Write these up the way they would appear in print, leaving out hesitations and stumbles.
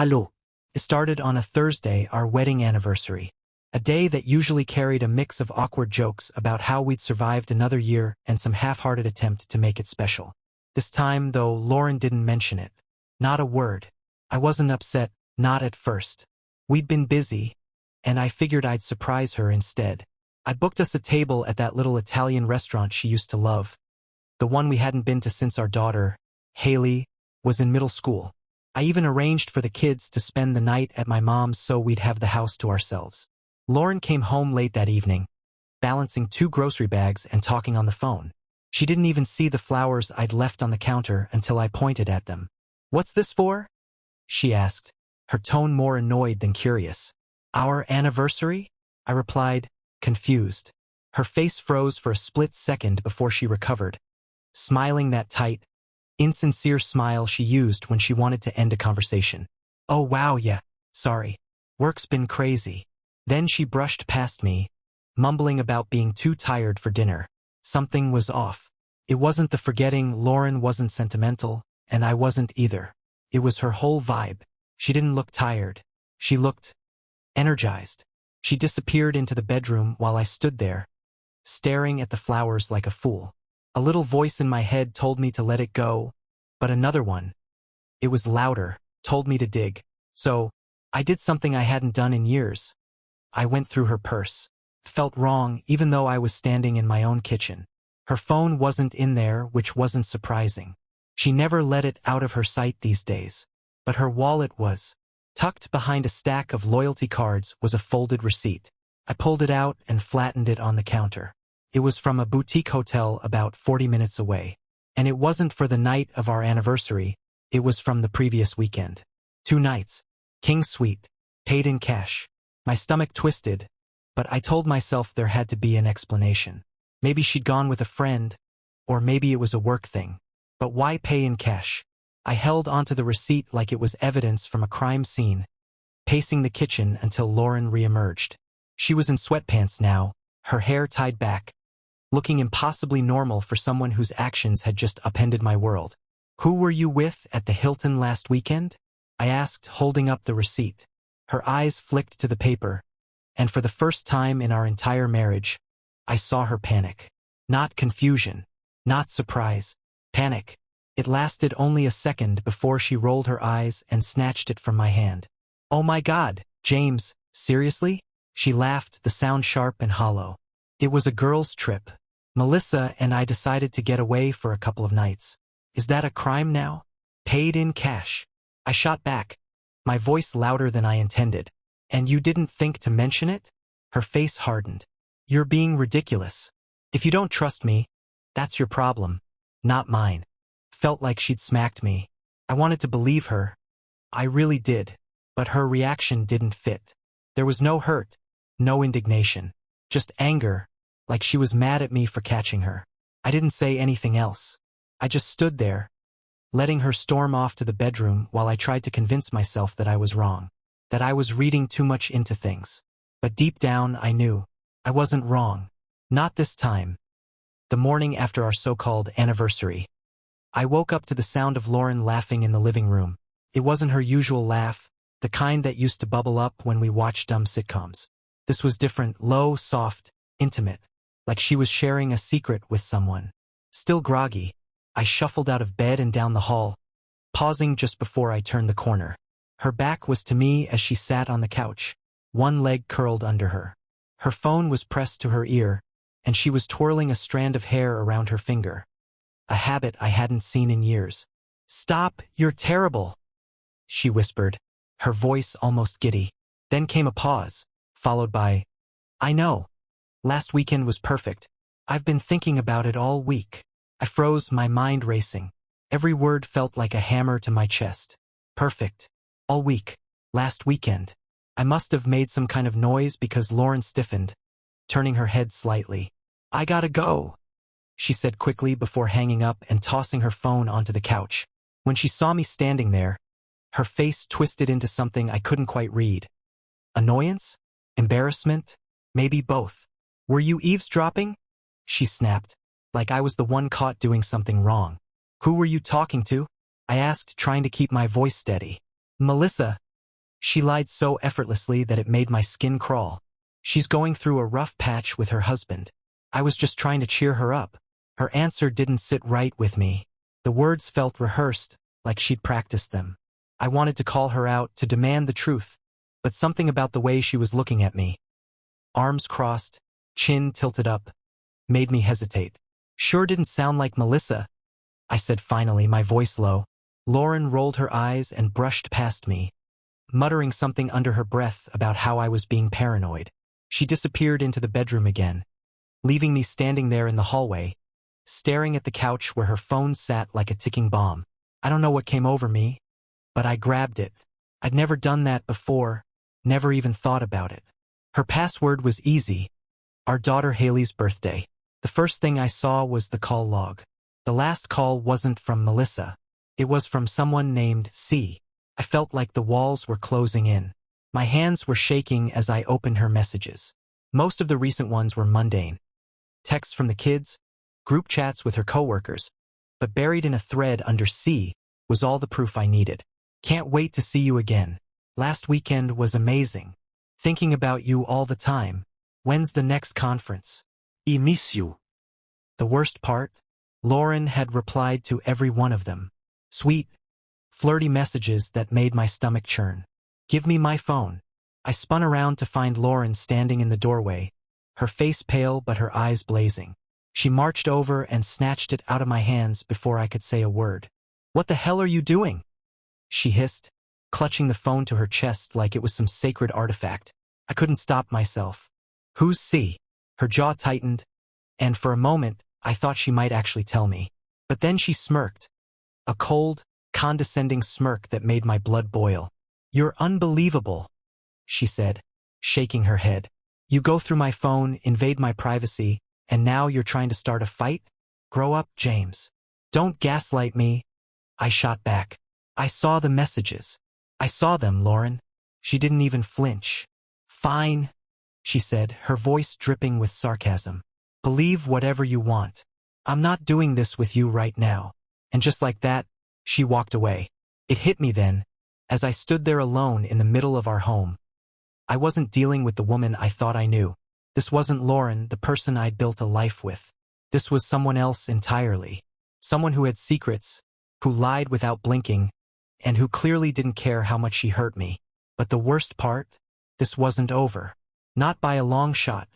Hello. It started on a Thursday, our wedding anniversary. A day that usually carried a mix of awkward jokes about how we'd survived another year and some half-hearted attempt to make it special. This time, though, Lauren didn't mention it. Not a word. I wasn't upset, not at first. We'd been busy, and I figured I'd surprise her instead. I booked us a table at that little Italian restaurant she used to love. The one we hadn't been to since our daughter, Haley, was in middle school. I even arranged for the kids to spend the night at my mom's so we'd have the house to ourselves. Lauren came home late that evening, balancing 2 grocery bags and talking on the phone. She didn't even see the flowers I'd left on the counter until I pointed at them. "What's this for?" she asked, her tone more annoyed than curious. "Our anniversary?" I replied, confused. Her face froze for a split second before she recovered, smiling that tight, insincere smile she used when she wanted to end a conversation. "Oh wow, yeah, sorry. Work's been crazy." Then she brushed past me, mumbling about being too tired for dinner. Something was off. It wasn't the forgetting. Lauren wasn't sentimental, and I wasn't either. It was her whole vibe. She didn't look tired. She looked energized. She disappeared into the bedroom while I stood there, staring at the flowers like a fool. A little voice in my head told me to let it go, but another one, it was louder, told me to dig. So, I did something I hadn't done in years. I went through her purse. Felt wrong, even though I was standing in my own kitchen. Her phone wasn't in there, which wasn't surprising. She never let it out of her sight these days. But her wallet was. Tucked behind a stack of loyalty cards was a folded receipt. I pulled it out and flattened it on the counter. It was from a boutique hotel about 40 minutes away. And it wasn't for the night of our anniversary, it was from the previous weekend. 2 nights. King Suite. Paid in cash. My stomach twisted, but I told myself there had to be an explanation. Maybe she'd gone with a friend, or maybe it was a work thing. But why pay in cash? I held onto the receipt like it was evidence from a crime scene, pacing the kitchen until Lauren reemerged. She was in sweatpants now, her hair tied back, looking impossibly normal for someone whose actions had just upended my world. "Who were you with at the Hilton last weekend?" I asked, holding up the receipt. Her eyes flicked to the paper, and for the first time in our entire marriage, I saw her panic. Not confusion, not surprise, panic. It lasted only a second before she rolled her eyes and snatched it from my hand. "Oh my God, James, seriously?" She laughed, the sound sharp and hollow. "It was a girls' trip. Melissa and I decided to get away for a couple of nights. Is that a crime now? Paid in cash." I shot back, my voice louder than I intended. "And you didn't think to mention it?" Her face hardened. "You're being ridiculous. If you don't trust me, that's your problem, not mine." Felt like she'd smacked me. I wanted to believe her. I really did. But her reaction didn't fit. There was no hurt, no indignation. Just anger, like she was mad at me for catching her. I didn't say anything else. I just stood there, letting her storm off to the bedroom while I tried to convince myself that I was wrong, that I was reading too much into things. But deep down, I knew I wasn't wrong. Not this time. The morning after our so-called anniversary, I woke up to the sound of Lauren laughing in the living room. It wasn't her usual laugh, the kind that used to bubble up when we watched dumb sitcoms. This was different, low, soft, intimate, like she was sharing a secret with someone. Still groggy, I shuffled out of bed and down the hall, pausing just before I turned the corner. Her back was to me as she sat on the couch, one leg curled under her. Her phone was pressed to her ear, and she was twirling a strand of hair around her finger, a habit I hadn't seen in years. "Stop, you're terrible," she whispered, her voice almost giddy. Then came a pause, followed by, "I know. Last weekend was perfect. I've been thinking about it all week." I froze, my mind racing. Every word felt like a hammer to my chest. Perfect. All week. Last weekend. I must have made some kind of noise because Lauren stiffened, turning her head slightly. "I gotta go," she said quickly before hanging up and tossing her phone onto the couch. When she saw me standing there, her face twisted into something I couldn't quite read. Annoyance? Embarrassment? Maybe both. "Were you eavesdropping?" she snapped, like I was the one caught doing something wrong. "Who were you talking to?" I asked, trying to keep my voice steady. "Melissa," She lied so effortlessly that it made my skin crawl. She's going through a rough patch with her husband. I was just trying to cheer her up. Her answer didn't sit right with me. The words felt rehearsed, like she'd practiced them. I wanted to call her out, to demand the truth, but something about the way she was looking at me, arms crossed, chin tilted up, made me hesitate. Sure didn't sound like Melissa, I said finally, my voice low. Lauren rolled her eyes and brushed past me, muttering something under her breath about how I was being paranoid. She disappeared into the bedroom again, leaving me standing there in the hallway, staring at the couch where her phone sat like a ticking bomb. I don't know what came over me, but I grabbed it. I'd never done that before, never even thought about it. Her password was easy, our daughter Haley's birthday. The first thing I saw was the call log. The last call wasn't from Melissa. It was from someone named C. I felt like the walls were closing in. My hands were shaking as I opened her messages. Most of the recent ones were mundane. Texts from the kids, group chats with her coworkers, but buried in a thread under C was all the proof I needed. Can't wait to see you again. Last weekend was amazing. Thinking about you all the time. When's the next conference? I miss you. The worst part? Lauren had replied to every one of them. Sweet, flirty messages that made my stomach churn. Give me my phone. I spun around to find Lauren standing in the doorway, her face pale but her eyes blazing. She marched over and snatched it out of my hands before I could say a word. What the hell are you doing? She hissed, clutching the phone to her chest like it was some sacred artifact. I couldn't stop myself. Who's C? Her jaw tightened, and for a moment, I thought she might actually tell me. But then she smirked. A cold, condescending smirk that made my blood boil. You're unbelievable, she said, shaking her head. You go through my phone, invade my privacy, and now you're trying to start a fight? Grow up, James. Don't gaslight me. I shot back. I saw the messages. I saw them, Lauren. She didn't even flinch. Fine, she said, her voice dripping with sarcasm. Believe whatever you want. I'm not doing this with you right now. And just like that, she walked away. It hit me then, as I stood there alone in the middle of our home. I wasn't dealing with the woman I thought I knew. This wasn't Lauren, the person I'd built a life with. This was someone else entirely. Someone who had secrets, who lied without blinking, and who clearly didn't care how much she hurt me. But the worst part? This wasn't over. Not by a long shot.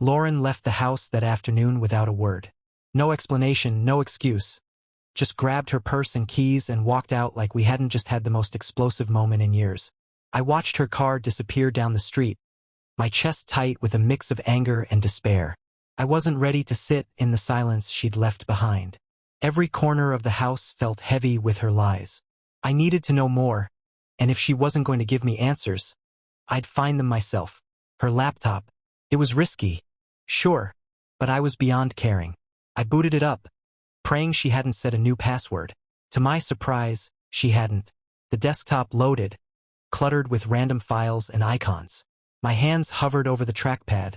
Lauren left the house that afternoon without a word. No explanation, no excuse. Just grabbed her purse and keys and walked out like we hadn't just had the most explosive moment in years. I watched her car disappear down the street, my chest tight with a mix of anger and despair. I wasn't ready to sit in the silence she'd left behind. Every corner of the house felt heavy with her lies. I needed to know more, and if she wasn't going to give me answers, I'd find them myself. Her laptop. It was risky, sure, but I was beyond caring. I booted it up, praying she hadn't set a new password. To my surprise, she hadn't. The desktop loaded, cluttered with random files and icons. My hands hovered over the trackpad,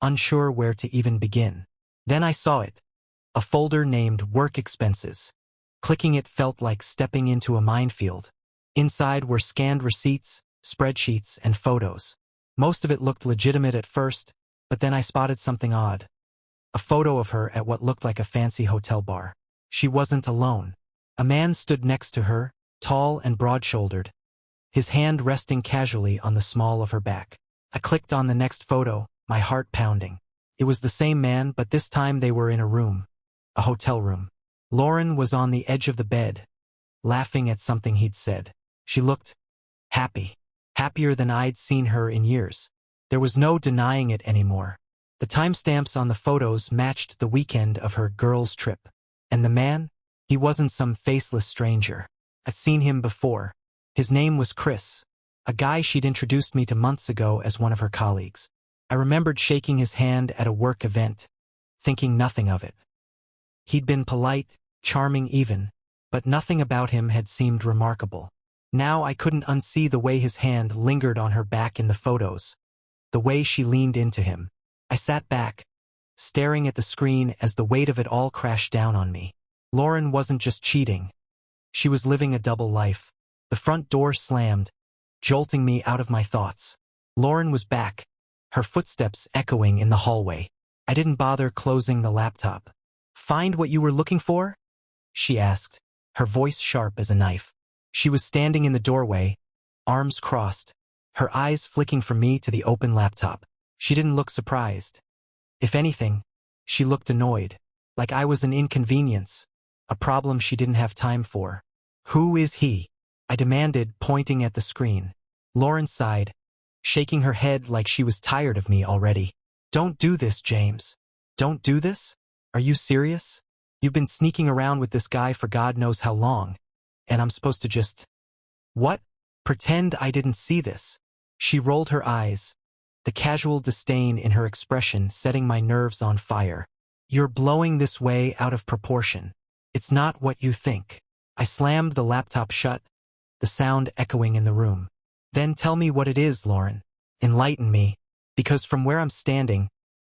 unsure where to even begin. Then I saw it. A folder named Work Expenses. Clicking it felt like stepping into a minefield. Inside were scanned receipts, spreadsheets, and photos. Most of it looked legitimate at first, but then I spotted something odd. A photo of her at what looked like a fancy hotel bar. She wasn't alone. A man stood next to her, tall and broad-shouldered, his hand resting casually on the small of her back. I clicked on the next photo, my heart pounding. It was the same man, but this time they were in a room. A hotel room. Lauren was on the edge of the bed, laughing at something he'd said. She looked happy. Happier than I'd seen her in years. There was no denying it anymore. The timestamps on the photos matched the weekend of her girls' trip. And the man? He wasn't some faceless stranger. I'd seen him before. His name was Chris, a guy she'd introduced me to months ago as one of her colleagues. I remembered shaking his hand at a work event, thinking nothing of it. He'd been polite, charming even, but nothing about him had seemed remarkable. Now I couldn't unsee the way his hand lingered on her back in the photos, the way she leaned into him. I sat back, staring at the screen as the weight of it all crashed down on me. Lauren wasn't just cheating. She was living a double life. The front door slammed, jolting me out of my thoughts. Lauren was back, her footsteps echoing in the hallway. I didn't bother closing the laptop. "Find what you were looking for?" she asked, her voice sharp as a knife. She was standing in the doorway, arms crossed, her eyes flicking from me to the open laptop. She didn't look surprised. If anything, she looked annoyed, like I was an inconvenience, a problem she didn't have time for. "Who is he?" I demanded, pointing at the screen. Lauren sighed, shaking her head like she was tired of me already. "Don't do this, James. Don't do this? Are you serious? You've been sneaking around with this guy for God knows how long, and I'm supposed to just... What? Pretend I didn't see this?" She rolled her eyes, the casual disdain in her expression setting my nerves on fire. "You're blowing this way out of proportion. It's not what you think." I slammed the laptop shut, the sound echoing in the room. "Then tell me what it is, Lauren. Enlighten me, because from where I'm standing,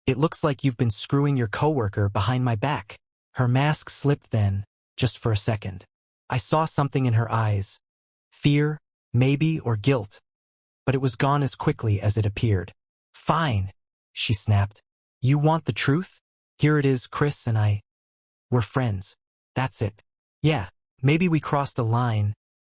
it looks like you've been screwing your coworker behind my back." Her mask slipped then, just for a second. I saw something in her eyes. Fear, maybe, or guilt. But it was gone as quickly as it appeared. "Fine," she snapped. "You want the truth? Here it is. Chris and I, we're friends. That's it. Yeah, maybe we crossed a line,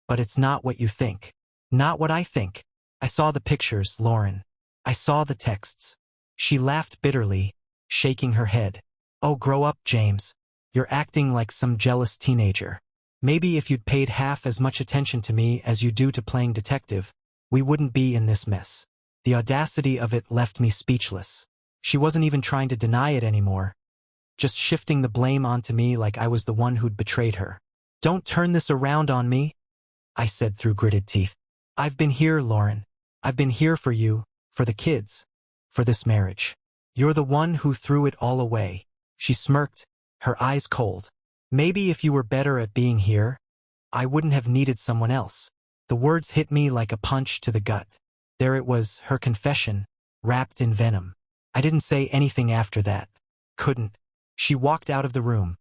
but it's not what you think." "Not what I think." I saw the pictures, Lauren. I saw the texts. She laughed bitterly, shaking her head. "Oh, grow up, James. You're acting like some jealous teenager. Maybe if you'd paid half as much attention to me as you do to playing detective, we wouldn't be in this mess." The audacity of it left me speechless. She wasn't even trying to deny it anymore, just shifting the blame onto me like I was the one who'd betrayed her. "Don't turn this around on me," I said through gritted teeth. "I've been here, Lauren. I've been here for you, for the kids, for this marriage. You're the one who threw it all away." She smirked, her eyes cold. "Maybe if you were better at being here, I wouldn't have needed someone else." The words hit me like a punch to the gut. There it was, her confession, wrapped in venom. I didn't say anything after that. Couldn't. She walked out of the room,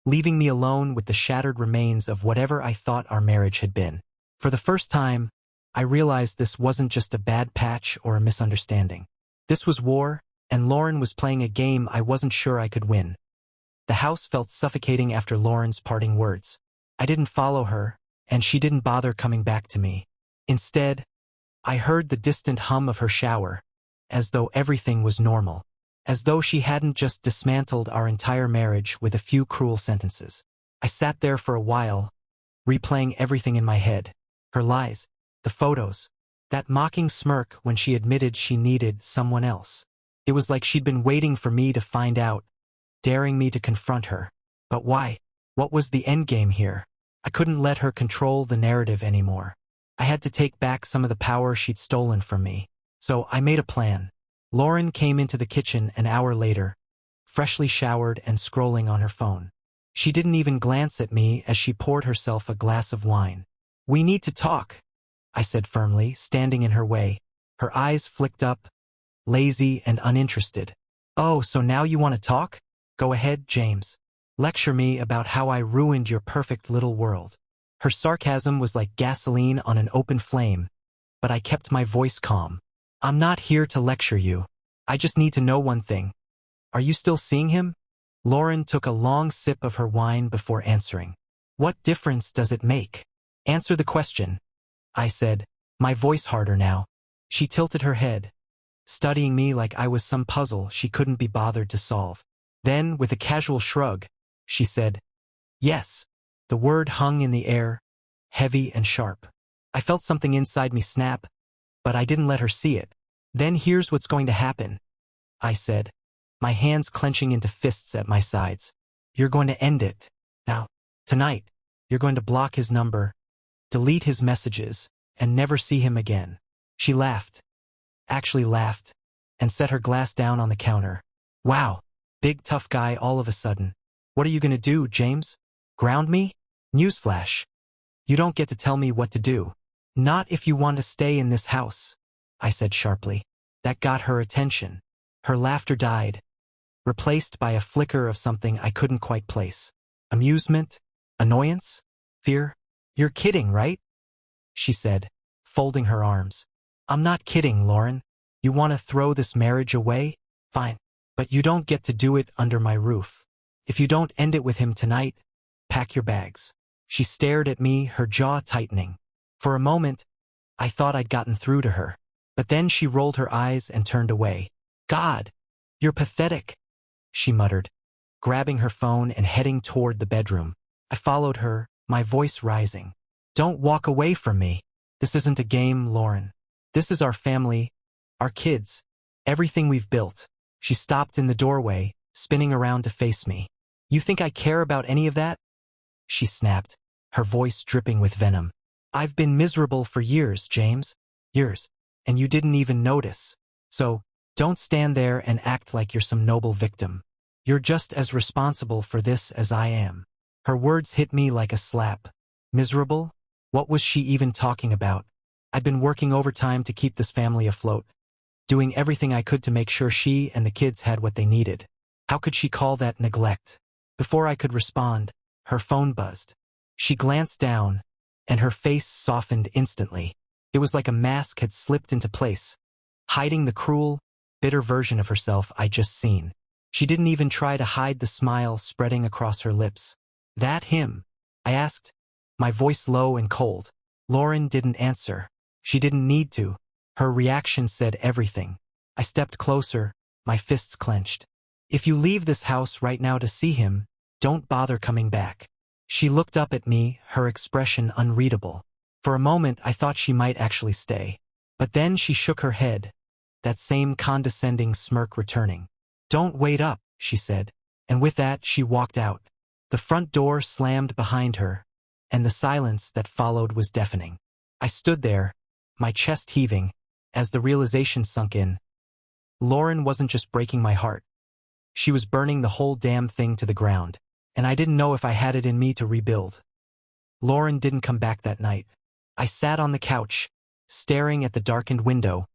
leaving me alone with the shattered remains of whatever I thought our marriage had been. For the first time, I realized this wasn't just a bad patch or a misunderstanding. This was war, and Lauren was playing a game I wasn't sure I could win. The house felt suffocating after Lauren's parting words. I didn't follow her, and she didn't bother coming back to me. Instead, I heard the distant hum of her shower, as though everything was normal, as though she hadn't just dismantled our entire marriage with a few cruel sentences. I sat there for a while, replaying everything in my head. Her lies, the photos, that mocking smirk when she admitted she needed someone else. It was like she'd been waiting for me to find out, daring me to confront her. But why? What was the endgame here? I couldn't let her control the narrative anymore. I had to take back some of the power she'd stolen from me. So I made a plan. Lauren came into the kitchen an hour later, freshly showered and scrolling on her phone. She didn't even glance at me as she poured herself a glass of wine. "We need to talk," I said firmly, standing in her way. Her eyes flicked up, lazy and uninterested. "Oh, so now you want to talk? Go ahead, James. Lecture me about how I ruined your perfect little world." Her sarcasm was like gasoline on an open flame, but I kept my voice calm. "I'm not here to lecture you. I just need to know one thing. Are you still seeing him?" Lauren took a long sip of her wine before answering. "What difference does it make? Answer the question," I said, my voice harder now. She tilted her head, studying me like I was some puzzle she couldn't be bothered to solve. Then, with a casual shrug, she said, "Yes." The word hung in the air, heavy and sharp. I felt something inside me snap, but I didn't let her see it. "Then here's what's going to happen," I said, my hands clenching into fists at my sides. "You're going to end it. Now, tonight, you're going to block his number, delete his messages, and never see him again." She laughed, actually laughed, and set her glass down on the counter. "Wow, big tough guy all of a sudden. What are you going to do, James? Ground me? Newsflash. You don't get to tell me what to do. Not if you want to stay in this house," I said sharply. That got her attention. Her laughter died, replaced by a flicker of something I couldn't quite place. Amusement? Annoyance? Fear? "You're kidding, right?" she said, folding her arms. I'm not kidding, Lauren. You want to throw this marriage away? Fine. But you don't get to do it under my roof. If you don't end it with him tonight, pack your bags. She stared at me, her jaw tightening. For a moment, I thought I'd gotten through to her. But then she rolled her eyes and turned away. God, you're pathetic, she muttered, grabbing her phone and heading toward the bedroom. I followed her, my voice rising. Don't walk away from me. This isn't a game, Lauren. This is our family, our kids, everything we've built. She stopped in the doorway, spinning around to face me. You think I care about any of that? She snapped, her voice dripping with venom. I've been miserable for years, James. Years. And you didn't even notice. So, don't stand there and act like you're some noble victim. You're just as responsible for this as I am. Her words hit me like a slap. Miserable? What was she even talking about? I'd been working overtime to keep this family afloat, doing everything I could to make sure she and the kids had what they needed. How could she call that neglect? Before I could respond, her phone buzzed. She glanced down, and her face softened instantly. It was like a mask had slipped into place, hiding the cruel, bitter version of herself I'd just seen. She didn't even try to hide the smile spreading across her lips. That him? I asked, my voice low and cold. Lauren didn't answer. She didn't need to. Her reaction said everything. I stepped closer, my fists clenched. If you leave this house right now to see him, don't bother coming back. She looked up at me, her expression unreadable. For a moment I thought she might actually stay. But then she shook her head, that same condescending smirk returning. Don't wait up, she said, and with that she walked out. The front door slammed behind her, and the silence that followed was deafening. I stood there, my chest heaving, as the realization sunk in. Lauren wasn't just breaking my heart. She was burning the whole damn thing to the ground, and I didn't know if I had it in me to rebuild. Lauren didn't come back that night. I sat on the couch, staring at the darkened window,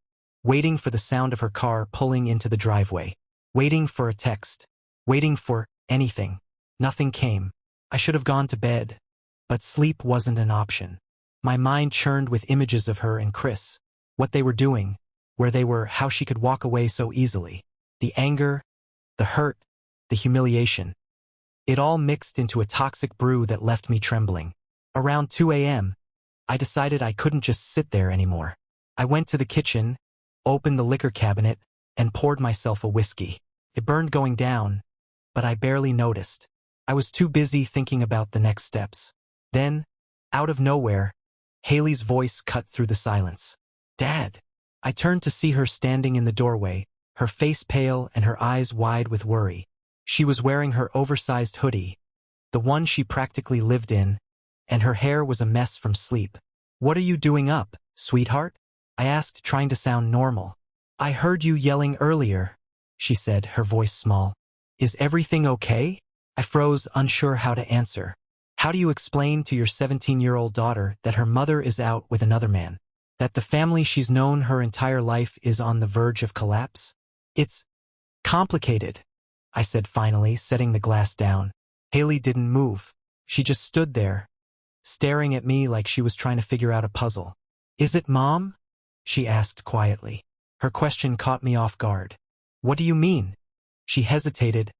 waiting for the sound of her car pulling into the driveway, waiting for a text, waiting for anything. Nothing came. I should have gone to bed, but sleep wasn't an option. My mind churned with images of her and Chris, what they were doing, where they were, how she could walk away so easily. The anger, the hurt, the humiliation. It all mixed into a toxic brew that left me trembling. Around 2 a.m., I decided I couldn't just sit there anymore. I went to the kitchen, opened the liquor cabinet, and poured myself a whiskey. It burned going down, but I barely noticed. I was too busy thinking about the next steps. Then, out of nowhere, Haley's voice cut through the silence. Dad! I turned to see her standing in the doorway, her face pale and her eyes wide with worry. She was wearing her oversized hoodie, the one she practically lived in, and her hair was a mess from sleep. What are you doing up, sweetheart? I asked, trying to sound normal. I heard you yelling earlier, she said, her voice small. Is everything okay? I froze, unsure how to answer. How do you explain to your 17-year-old daughter that her mother is out with another man? That the family she's known her entire life is on the verge of collapse? It's complicated, I said finally, setting the glass down. Haley didn't move. She just stood there, staring at me like she was trying to figure out a puzzle. Is it Mom? She asked quietly. Her question caught me off guard. What do you mean? She hesitated,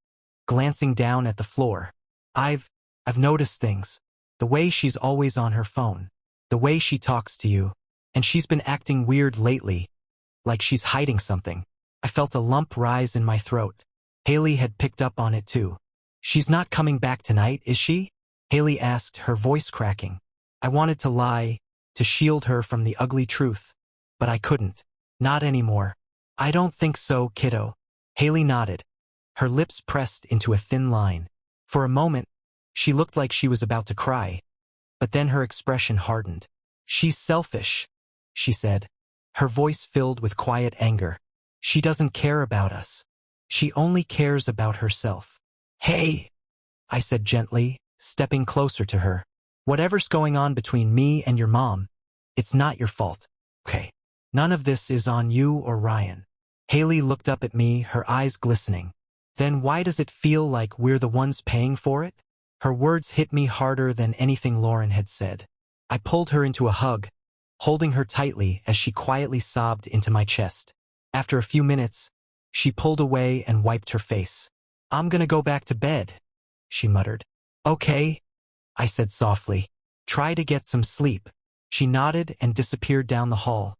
glancing down at the floor. I've noticed things. The way she's always on her phone. The way she talks to you. And she's been acting weird lately. Like she's hiding something. I felt a lump rise in my throat. Haley had picked up on it too. She's not coming back tonight, is she? Haley asked, her voice cracking. I wanted to lie, to shield her from the ugly truth. But I couldn't. Not anymore. I don't think so, kiddo. Haley nodded. Her lips pressed into a thin line. For a moment, she looked like she was about to cry. But then her expression hardened. She's selfish, she said, her voice filled with quiet anger. She doesn't care about us. She only cares about herself. Hey, I said gently, stepping closer to her. Whatever's going on between me and your mom, it's not your fault, okay? None of this is on you or Ryan. Haley looked up at me, her eyes glistening. Then why does it feel like we're the ones paying for it? Her words hit me harder than anything Lauren had said. I pulled her into a hug, holding her tightly as she quietly sobbed into my chest. After a few minutes, she pulled away and wiped her face. "I'm gonna go back to bed," she muttered. "Okay," I said softly. "Try to get some sleep." She nodded and disappeared down the hall,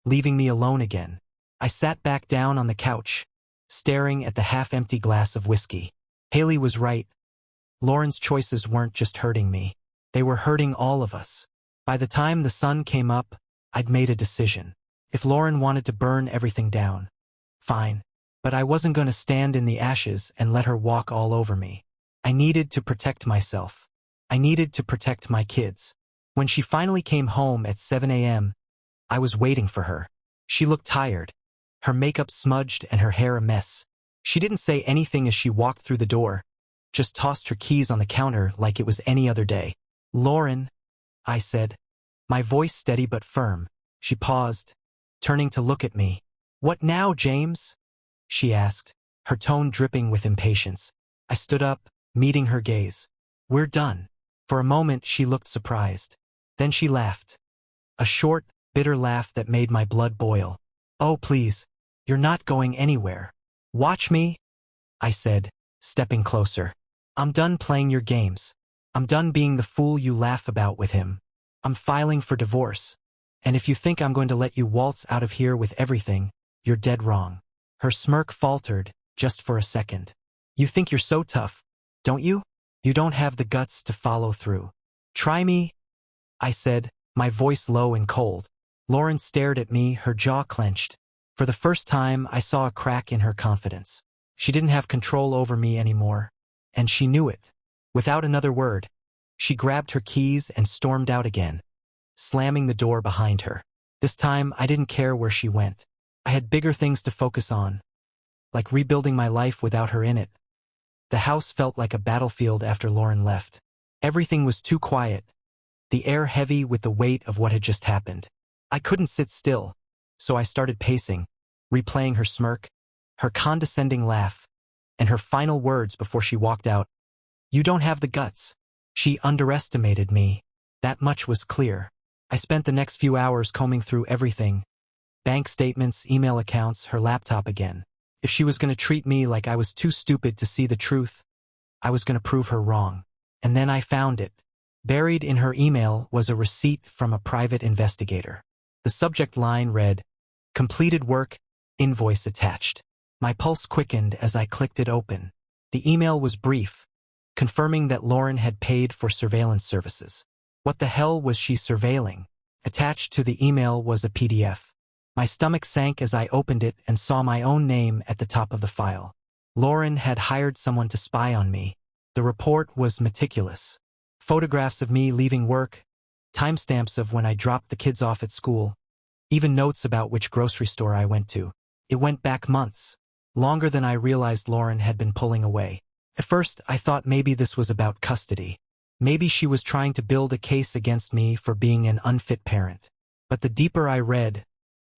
leaving me alone again. I sat back down on the couch, staring at the half-empty glass of whiskey. Haley was right. Lauren's choices weren't just hurting me. They were hurting all of us. By the time the sun came up, I'd made a decision. If Lauren wanted to burn everything down, fine. But I wasn't going to stand in the ashes and let her walk all over me. I needed to protect myself. I needed to protect my kids. When she finally came home at 7 a.m., I was waiting for her. She looked tired, her makeup smudged and her hair a mess. She didn't say anything as she walked through the door, just tossed her keys on the counter like it was any other day. "Lauren," I said, my voice steady but firm. She paused, turning to look at me. "What now, James?" she asked, her tone dripping with impatience. I stood up, meeting her gaze. "We're done." For a moment she looked surprised. Then she laughed. A short, bitter laugh that made my blood boil. "Oh, please, you're not going anywhere. Watch me," I said, stepping closer. "I'm done playing your games. I'm done being the fool you laugh about with him. I'm filing for divorce. And if you think I'm going to let you waltz out of here with everything, you're dead wrong." Her smirk faltered, just for a second. "You think you're so tough, don't you? You don't have the guts to follow through." "Try me," I said, my voice low and cold. Lauren stared at me, her jaw clenched. For the first time, I saw a crack in her confidence. She didn't have control over me anymore, and she knew it. Without another word, she grabbed her keys and stormed out again, slamming the door behind her. This time, I didn't care where she went. I had bigger things to focus on, like rebuilding my life without her in it. The house felt like a battlefield after Lauren left. Everything was too quiet, the air heavy with the weight of what had just happened. I couldn't sit still, so I started pacing, replaying her smirk, her condescending laugh, and her final words before she walked out. "You don't have the guts." She underestimated me. That much was clear. I spent the next few hours combing through everything. Bank statements, email accounts, her laptop again. If she was going to treat me like I was too stupid to see the truth, I was going to prove her wrong. And then I found it. Buried in her email was a receipt from a private investigator. The subject line read, "Completed work, invoice attached." My pulse quickened as I clicked it open. The email was brief, confirming that Lauren had paid for surveillance services. What the hell was she surveilling? Attached to the email was a PDF. My stomach sank as I opened it and saw my own name at the top of the file. Lauren had hired someone to spy on me. The report was meticulous. Photographs of me leaving work, timestamps of when I dropped the kids off at school, even notes about which grocery store I went to. It went back months, longer than I realized Lauren had been pulling away. At first, I thought maybe this was about custody. Maybe she was trying to build a case against me for being an unfit parent. But the deeper I read,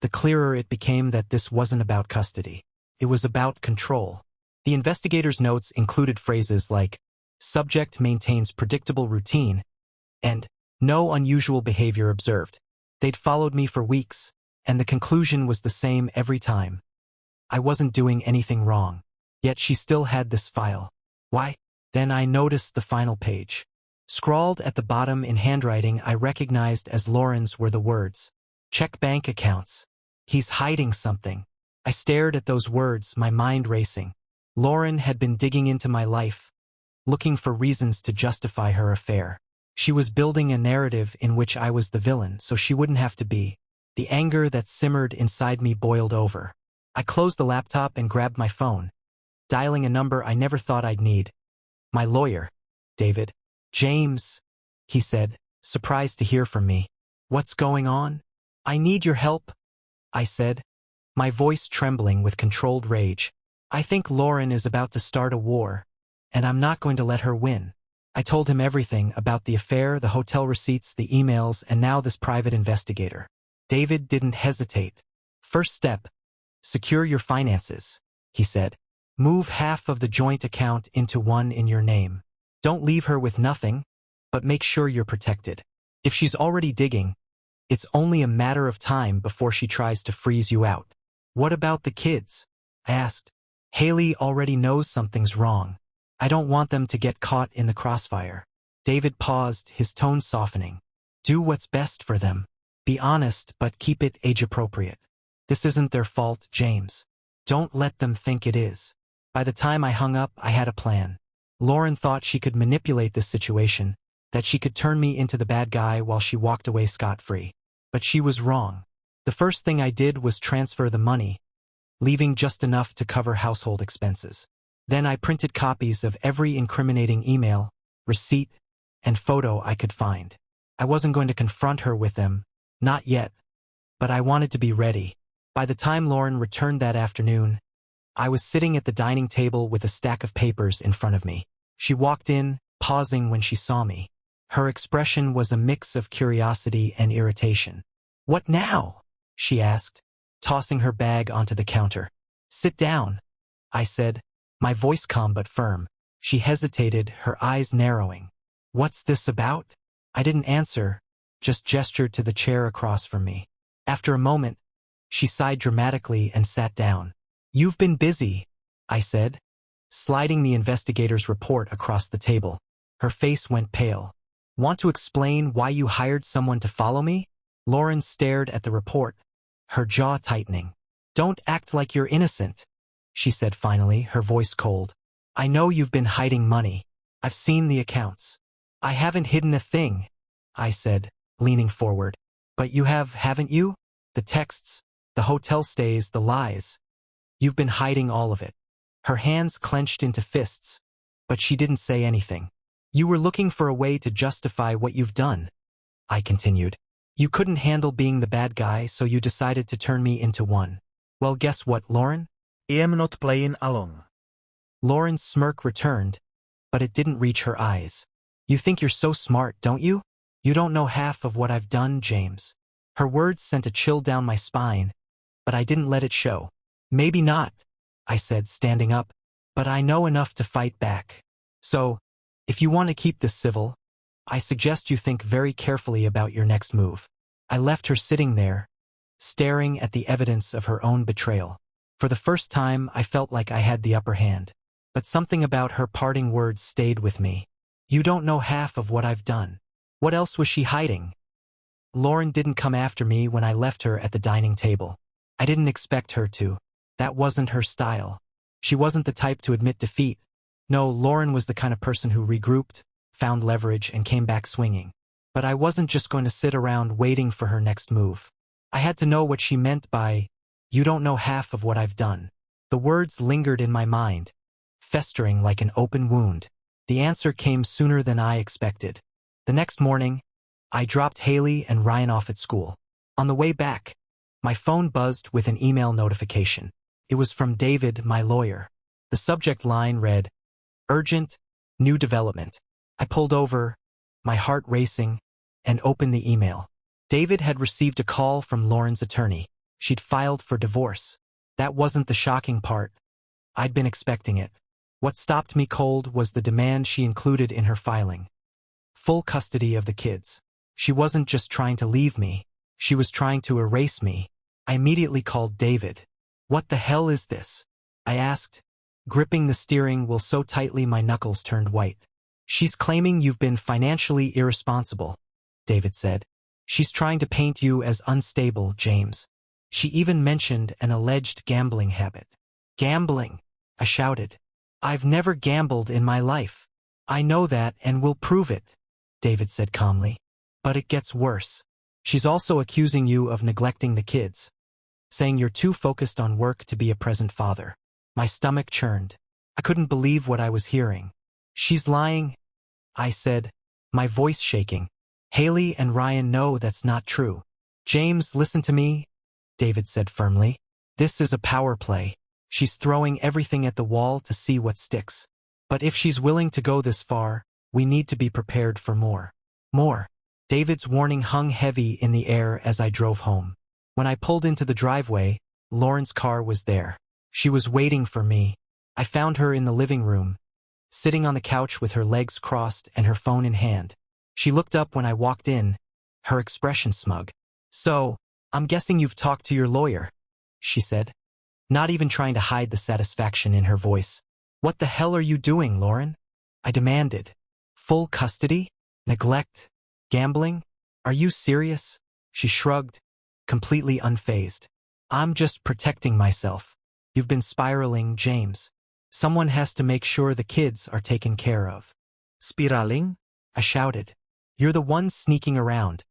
the clearer it became that this wasn't about custody. It was about control. The investigator's notes included phrases like, "Subject maintains predictable routine," and "No unusual behavior observed." They'd followed me for weeks, and the conclusion was the same every time. I wasn't doing anything wrong, yet she still had this file. Why? Then I noticed the final page. Scrawled at the bottom in handwriting I recognized as Lauren's were the words, "Check bank accounts. He's hiding something." I stared at those words, my mind racing. Lauren had been digging into my life, looking for reasons to justify her affair. She was building a narrative in which I was the villain, so she wouldn't have to be. The anger that simmered inside me boiled over. I closed the laptop and grabbed my phone, dialing a number I never thought I'd need. "My lawyer, David." "James," he said, surprised to hear from me. "What's going on?" "I need your help," I said, my voice trembling with controlled rage. "I think Lauren is about to start a war, and I'm not going to let her win." I told him everything about the affair, the hotel receipts, the emails, and now this private investigator. David didn't hesitate. "First step, secure your finances," he said. "Move half of the joint account into one in your name. Don't leave her with nothing, but make sure you're protected. If she's already digging, It's only a matter of time before she tries to freeze you out. What about the kids? I asked. Haley already knows something's wrong. I don't want them to get caught in the crossfire. David paused, his tone softening. Do what's best for them. Be honest, but keep it age-appropriate. This isn't their fault, James. Don't let them think it is. By the time I hung up, I had a plan. Lauren thought she could manipulate this situation, that she could turn me into the bad guy while she walked away scot-free. But she was wrong. The first thing I did was transfer the money, leaving just enough to cover household expenses. Then I printed copies of every incriminating email, receipt, and photo I could find. I wasn't going to confront her with them, not yet, but I wanted to be ready. By the time Lauren returned that afternoon, I was sitting at the dining table with a stack of papers in front of me. She walked in, pausing when she saw me. Her expression was a mix of curiosity and irritation. What now? She asked, tossing her bag onto the counter. Sit down, I said, my voice calm but firm. She hesitated, her eyes narrowing. What's this about? I didn't answer, just gestured to the chair across from me. After a moment, she sighed dramatically and sat down. You've been busy, I said, sliding the investigator's report across the table. Her face went pale. Want to explain why you hired someone to follow me? Lauren stared at the report, her jaw tightening. Don't act like you're innocent, she said finally, her voice cold. I know you've been hiding money. I've seen the accounts. I haven't hidden a thing, I said, leaning forward. But you have, haven't you? The texts, the hotel stays, the lies. You've been hiding all of it. Her hands clenched into fists, but she didn't say anything. You were looking for a way to justify what you've done, I continued. You couldn't handle being the bad guy, so you decided to turn me into one. Well, guess what, Lauren? I am not playing along. Lauren's smirk returned, but it didn't reach her eyes. You think you're so smart, don't you? You don't know half of what I've done, James. Her words sent a chill down my spine, but I didn't let it show. Maybe not, I said, standing up, but I know enough to fight back. So, if you want to keep this civil, I suggest you think very carefully about your next move. I left her sitting there, staring at the evidence of her own betrayal. For the first time, I felt like I had the upper hand. But something about her parting words stayed with me. You don't know half of what I've done. What else was she hiding? Lauren didn't come after me when I left her at the dining table. I didn't expect her to. That wasn't her style. She wasn't the type to admit defeat. No, Lauren was the kind of person who regrouped, found leverage, and came back swinging. But I wasn't just going to sit around waiting for her next move. I had to know what she meant by, you don't know half of what I've done. The words lingered in my mind, festering like an open wound. The answer came sooner than I expected. The next morning, I dropped Haley and Ryan off at school. On the way back, my phone buzzed with an email notification. It was from David, my lawyer. The subject line read, Urgent, New Development. I pulled over, my heart racing, and opened the email. David had received a call from Lauren's attorney. She'd filed for divorce. That wasn't the shocking part. I'd been expecting it. What stopped me cold was the demand she included in her filing. Full custody of the kids. She wasn't just trying to leave me. She was trying to erase me. I immediately called David. What the hell is this? I asked, gripping the steering wheel so tightly my knuckles turned white. She's claiming you've been financially irresponsible, David said. She's trying to paint you as unstable, James. She even mentioned an alleged gambling habit. Gambling, I shouted. I've never gambled in my life. I know that and will prove it, David said calmly. But it gets worse. She's also accusing you of neglecting the kids, saying you're too focused on work to be a present father. My stomach churned. I couldn't believe what I was hearing. She's lying, I said, my voice shaking. Haley and Ryan know that's not true. James, listen to me, David said firmly. This is a power play. She's throwing everything at the wall to see what sticks. But if she's willing to go this far, we need to be prepared for more. More. David's warning hung heavy in the air as I drove home. When I pulled into the driveway, Lauren's car was there. She was waiting for me. I found her in the living room, sitting on the couch with her legs crossed and her phone in hand. She looked up when I walked in, her expression smug. So, I'm guessing you've talked to your lawyer, she said, not even trying to hide the satisfaction in her voice. What the hell are you doing, Lauren? I demanded. Full custody? Neglect? Gambling? Are you serious? She shrugged, completely unfazed. I'm just protecting myself. You've been spiraling, James. Someone has to make sure the kids are taken care of. Spiraling? I shouted. You're the one sneaking around,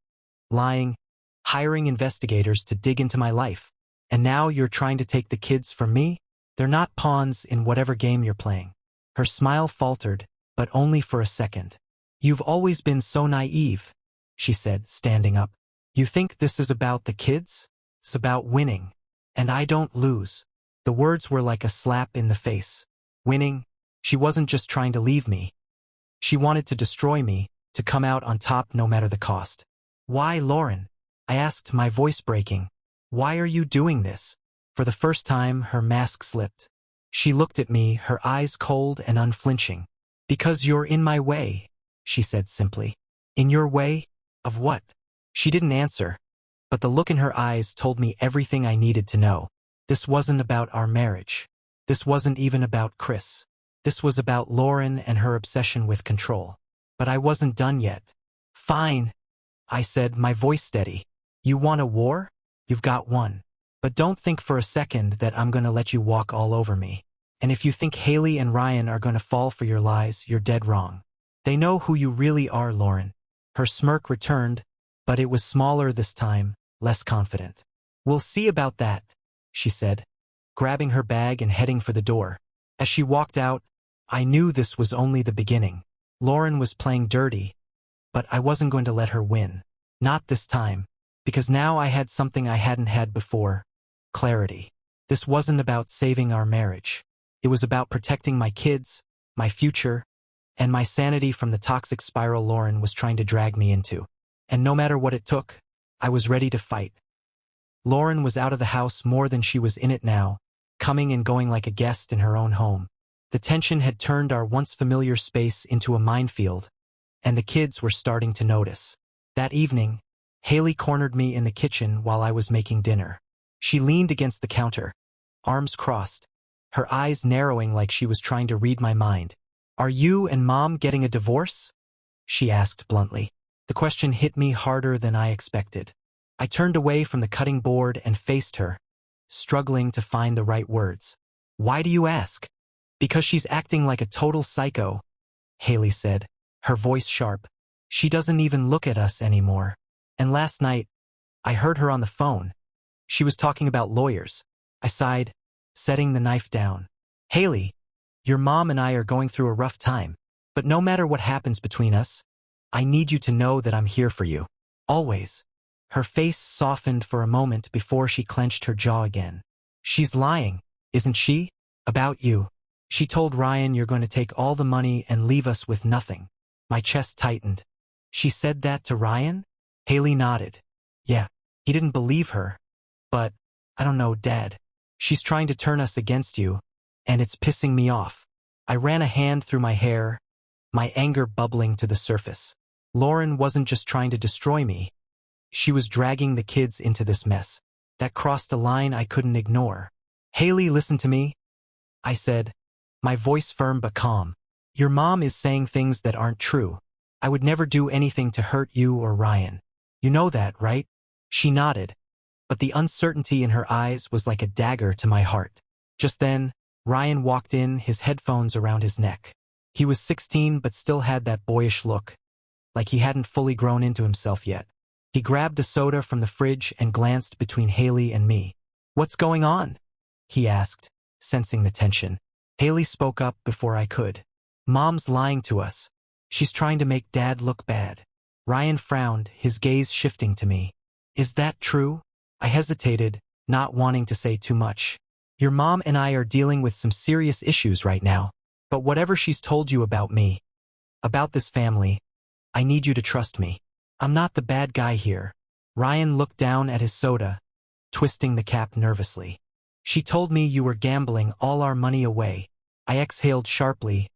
lying, hiring investigators to dig into my life. And now you're trying to take the kids from me? They're not pawns in whatever game you're playing. Her smile faltered, but only for a second. You've always been so naive, she said, standing up. You think this is about the kids? It's about winning. And I don't lose. The words were like a slap in the face. Winning? She wasn't just trying to leave me. She wanted to destroy me, to come out on top no matter the cost. Why, Lauren? I asked, my voice breaking. Why are you doing this? For the first time, her mask slipped. She looked at me, her eyes cold and unflinching. Because you're in my way, she said simply. In your way? Of what? She didn't answer, but the look in her eyes told me everything I needed to know. This wasn't about our marriage. This wasn't even about Chris. This was about Lauren and her obsession with control. But I wasn't done yet. Fine, I said, my voice steady. You want a war? You've got one. But don't think for a second that I'm going to let you walk all over me. And if you think Haley and Ryan are going to fall for your lies, you're dead wrong. They know who you really are, Lauren. Her smirk returned, but it was smaller this time, less confident. We'll see about that, she said, grabbing her bag and heading for the door. As she walked out, I knew this was only the beginning. Lauren was playing dirty, but I wasn't going to let her win. Not this time, because now I had something I hadn't had before. Clarity. This wasn't about saving our marriage. It was about protecting my kids, my future, and my sanity from the toxic spiral Lauren was trying to drag me into. And no matter what it took, I was ready to fight. Lauren was out of the house more than she was in it now, coming and going like a guest in her own home. The tension had turned our once familiar space into a minefield, and the kids were starting to notice. That evening, Haley cornered me in the kitchen while I was making dinner. She leaned against the counter, arms crossed, her eyes narrowing like she was trying to read my mind. Are you and Mom getting a divorce? She asked bluntly. The question hit me harder than I expected. I turned away from the cutting board and faced her, struggling to find the right words. Why do you ask? Because she's acting like a total psycho, Haley said, her voice sharp. She doesn't even look at us anymore. And last night, I heard her on the phone. She was talking about lawyers. I sighed, setting the knife down. Haley, your mom and I are going through a rough time, but no matter what happens between us, I need you to know that I'm here for you. Always. Her face softened for a moment before she clenched her jaw again. She's lying, isn't she? About you. She told Ryan you're going to take all the money and leave us with nothing. My chest tightened. She said that to Ryan? Haley nodded. Yeah, he didn't believe her. But, I don't know, Dad. She's trying to turn us against you, and it's pissing me off. I ran a hand through my hair, my anger bubbling to the surface. Lauren wasn't just trying to destroy me. She was dragging the kids into this mess. That crossed a line I couldn't ignore. Haley, listen to me, I said, my voice firm but calm. Your mom is saying things that aren't true. I would never do anything to hurt you or Ryan. You know that, right? She nodded, but the uncertainty in her eyes was like a dagger to my heart. Just then, Ryan walked in, his headphones around his neck. He was 16 but still had that boyish look, like he hadn't fully grown into himself yet. He grabbed a soda from the fridge and glanced between Haley and me. What's going on? He asked, sensing the tension. Haley spoke up before I could. Mom's lying to us. She's trying to make Dad look bad. Ryan frowned, his gaze shifting to me. Is that true? I hesitated, not wanting to say too much. Your mom and I are dealing with some serious issues right now. But whatever she's told you about me, about this family, I need you to trust me. I'm not the bad guy here. Ryan looked down at his soda, twisting the cap nervously. She told me you were gambling all our money away. I exhaled sharply,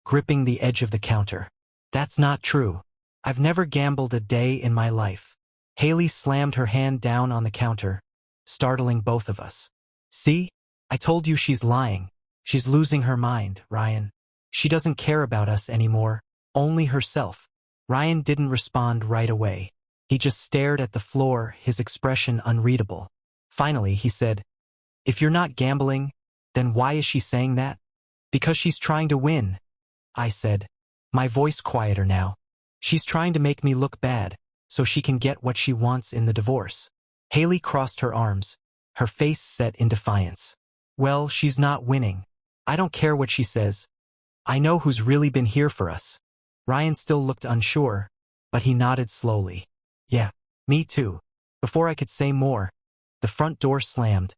gripping the edge of the counter. That's not true. I've never gambled a day in my life. Haley slammed her hand down on the counter, startling both of us. See? I told you she's lying. She's losing her mind, Ryan. She doesn't care about us anymore, only herself. Ryan didn't respond right away. He just stared at the floor, his expression unreadable. Finally, he said, "If you're not gambling, then why is she saying that?" "Because she's trying to win," I said, my voice quieter now. "She's trying to make me look bad, so she can get what she wants in the divorce." Haley crossed her arms, her face set in defiance. "Well, she's not winning. I don't care what she says. I know who's really been here for us." Ryan still looked unsure, but he nodded slowly. "Yeah, me too." Before I could say more, the front door slammed,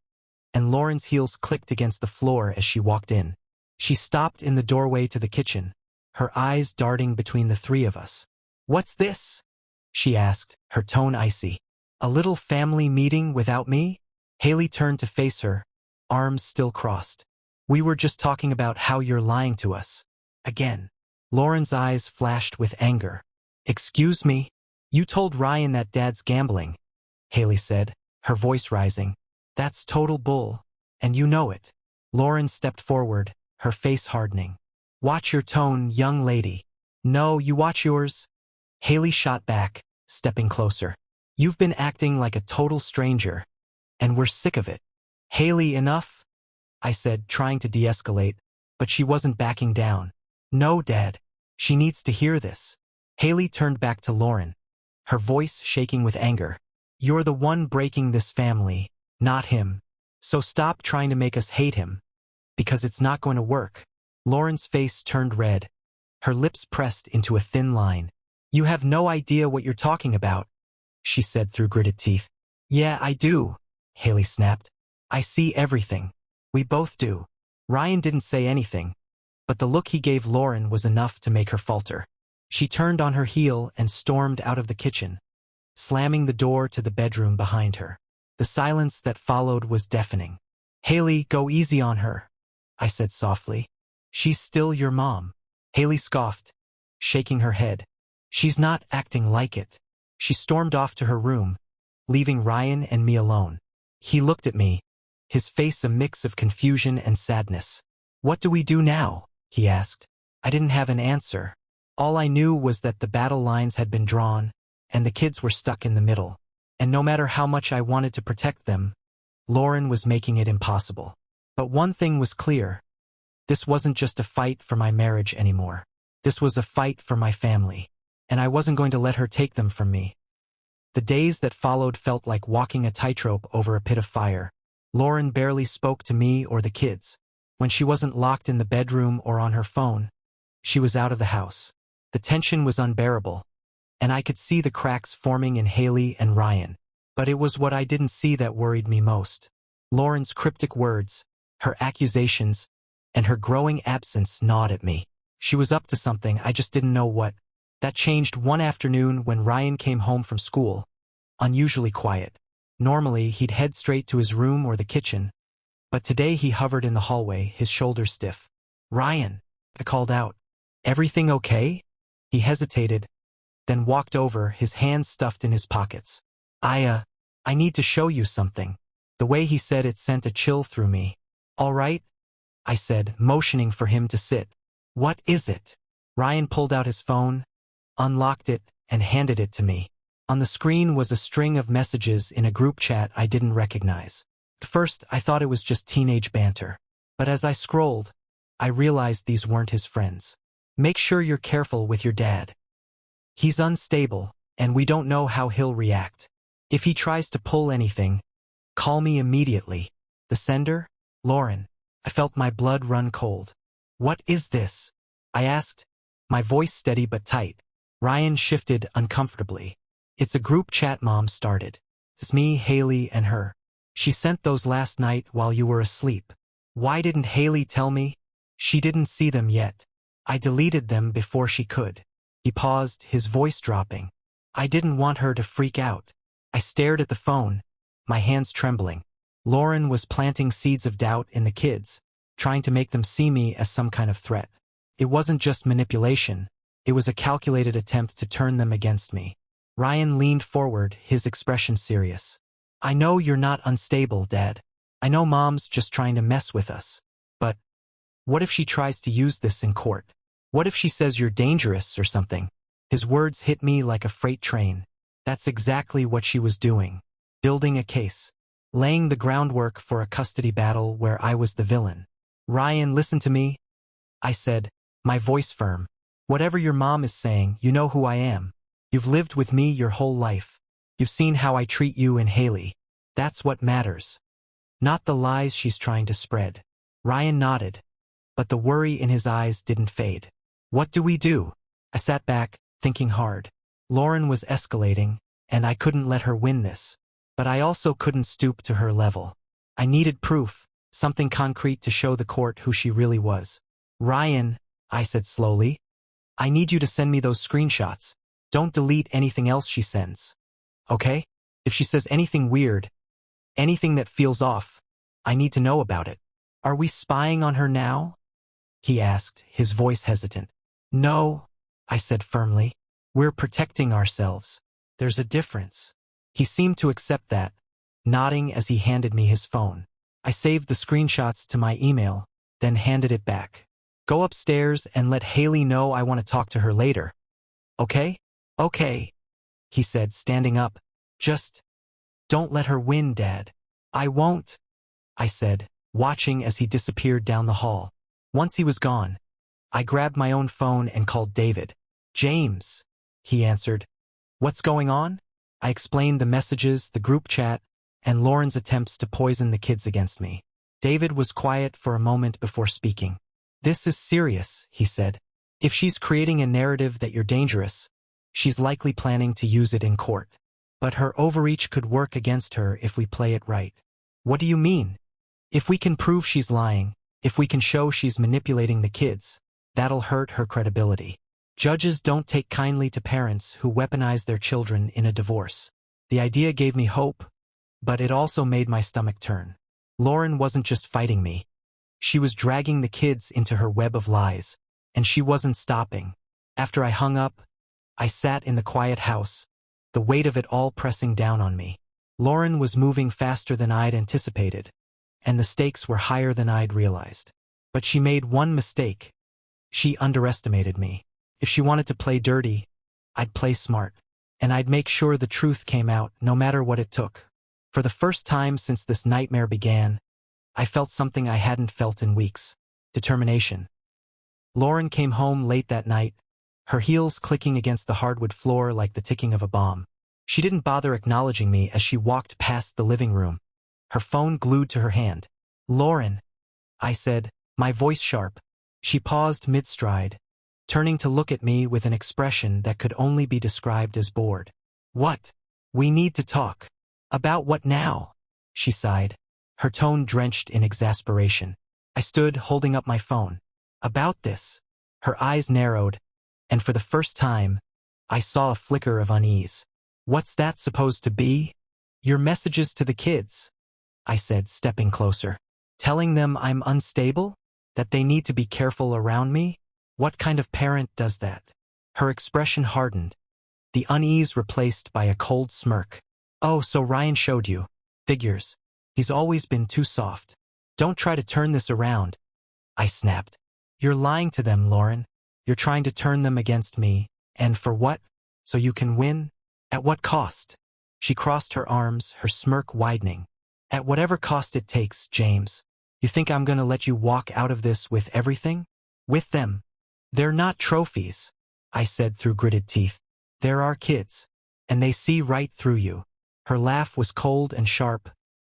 and Lauren's heels clicked against the floor as she walked in. She stopped in the doorway to the kitchen, her eyes darting between the three of us. "What's this?" she asked, her tone icy. "A little family meeting without me?" Haley turned to face her, arms still crossed. "We were just talking about how you're lying to us." Again. Lauren's eyes flashed with anger. "Excuse me? You told Ryan that Dad's gambling," Haley said, her voice rising. "That's total bull, and you know it." Lauren stepped forward, her face hardening. "Watch your tone, young lady." "No, you watch yours." Haley shot back, stepping closer. "You've been acting like a total stranger, and we're sick of it." "Haley, enough," I said, trying to de-escalate, but she wasn't backing down. "No, Dad. She needs to hear this." Haley turned back to Lauren, her voice shaking with anger. "You're the one breaking this family, not him. So stop trying to make us hate him, because it's not going to work." Lauren's face turned red, her lips pressed into a thin line. "You have no idea what you're talking about," she said through gritted teeth. "Yeah, I do," Haley snapped. "I see everything. We both do." Ryan didn't say anything, but the look he gave Lauren was enough to make her falter. She turned on her heel and stormed out of the kitchen, slamming the door to the bedroom behind her. The silence that followed was deafening. "Haley, go easy on her," I said softly. "She's still your mom." Haley scoffed, shaking her head. "She's not acting like it." She stormed off to her room, leaving Ryan and me alone. He looked at me, his face a mix of confusion and sadness. "What do we do now?" he asked. I didn't have an answer. All I knew was that the battle lines had been drawn, and the kids were stuck in the middle. And no matter how much I wanted to protect them, Lauren was making it impossible. But one thing was clear. This wasn't just a fight for my marriage anymore. This was a fight for my family, and I wasn't going to let her take them from me. The days that followed felt like walking a tightrope over a pit of fire. Lauren barely spoke to me or the kids. When she wasn't locked in the bedroom or on her phone, she was out of the house. The tension was unbearable, and I could see the cracks forming in Haley and Ryan. But it was what I didn't see that worried me most. Lauren's cryptic words, her accusations, and her growing absence gnawed at me. She was up to something, I just didn't know what. That changed one afternoon when Ryan came home from school, unusually quiet. Normally, he'd head straight to his room or the kitchen, but today he hovered in the hallway, his shoulders stiff. "Ryan," I called out. "Everything okay?" He hesitated, then walked over, his hands stuffed in his pockets. I need to show you something." The way he said it sent a chill through me. "All right," I said, motioning for him to sit. "What is it?" Ryan pulled out his phone, unlocked it, and handed it to me. On the screen was a string of messages in a group chat I didn't recognize. At first, I thought it was just teenage banter. But as I scrolled, I realized these weren't his friends. "Make sure you're careful with your dad. He's unstable, and we don't know how he'll react. If he tries to pull anything, call me immediately." The sender? Lauren. I felt my blood run cold. "What is this?" I asked, my voice steady but tight. Ryan shifted uncomfortably. "It's a group chat Mom started. It's me, Haley, and her. She sent those last night while you were asleep." "Why didn't Haley tell me?" "She didn't see them yet. I deleted them before she could." He paused, his voice dropping. "I didn't want her to freak out." I stared at the phone, my hands trembling. Lauren was planting seeds of doubt in the kids, trying to make them see me as some kind of threat. It wasn't just manipulation, it was a calculated attempt to turn them against me. Ryan leaned forward, his expression serious. I know you're not unstable, Dad. I know Mom's just trying to mess with us. But what if she tries to use this in court? What if she says you're dangerous or something? His words hit me like a freight train. That's exactly what she was doing. Building a case. Laying the groundwork for a custody battle where I was the villain. Ryan, listen to me, I said, my voice firm. Whatever your mom is saying, you know who I am. You've lived with me your whole life. You've seen how I treat you and Haley. That's what matters. Not the lies she's trying to spread. Ryan nodded, but the worry in his eyes didn't fade. What do we do? I sat back, thinking hard. Lauren was escalating, and I couldn't let her win this. But I also couldn't stoop to her level. I needed proof, something concrete to show the court who she really was. Ryan, I said slowly, I need you to send me those screenshots. Don't delete anything else she sends. Okay? If she says anything weird, anything that feels off, I need to know about it. Are we spying on her now? He asked, his voice hesitant. No, I said firmly. We're protecting ourselves. There's a difference. He seemed to accept that, nodding as he handed me his phone. I saved the screenshots to my email, then handed it back. Go upstairs and let Haley know I want to talk to her later. Okay? Okay, he said, standing up. Just don't let her win, Dad. I won't, I said, watching as he disappeared down the hall. Once he was gone, I grabbed my own phone and called David. James, he answered. What's going on? I explained the messages, the group chat, and Lauren's attempts to poison the kids against me. David was quiet for a moment before speaking. This is serious, he said. If she's creating a narrative that you're dangerous, she's likely planning to use it in court. But her overreach could work against her if we play it right. What do you mean? If we can prove she's lying, if we can show she's manipulating the kids, that'll hurt her credibility. Judges don't take kindly to parents who weaponize their children in a divorce. The idea gave me hope, but it also made my stomach turn. Lauren wasn't just fighting me. She was dragging the kids into her web of lies, and she wasn't stopping. After I hung up, I sat in the quiet house, the weight of it all pressing down on me. Lauren was moving faster than I'd anticipated, and the stakes were higher than I'd realized. But she made one mistake. She underestimated me. If she wanted to play dirty, I'd play smart, and I'd make sure the truth came out no matter what it took. For the first time since this nightmare began, I felt something I hadn't felt in weeks. Determination. Lauren came home late that night, her heels clicking against the hardwood floor like the ticking of a bomb. She didn't bother acknowledging me as she walked past the living room, her phone glued to her hand. Lauren, I said, my voice sharp. She paused mid-stride, turning to look at me with an expression that could only be described as bored. What? We need to talk. About what now? She sighed, her tone drenched in exasperation. I stood holding up my phone. About this. Her eyes narrowed, and for the first time, I saw a flicker of unease. What's that supposed to be? Your messages to the kids, I said, stepping closer. Telling them I'm unstable? That they need to be careful around me? What kind of parent does that? Her expression hardened, the unease replaced by a cold smirk. Oh, so Ryan showed you. Figures. He's always been too soft. Don't try to turn this around, I snapped. You're lying to them, Lauren. You're trying to turn them against me. And for what? So you can win? At what cost? She crossed her arms, her smirk widening. At whatever cost it takes, James. You think I'm gonna let you walk out of this with everything? With them? They're not trophies, I said through gritted teeth. They're our kids, and they see right through you. Her laugh was cold and sharp,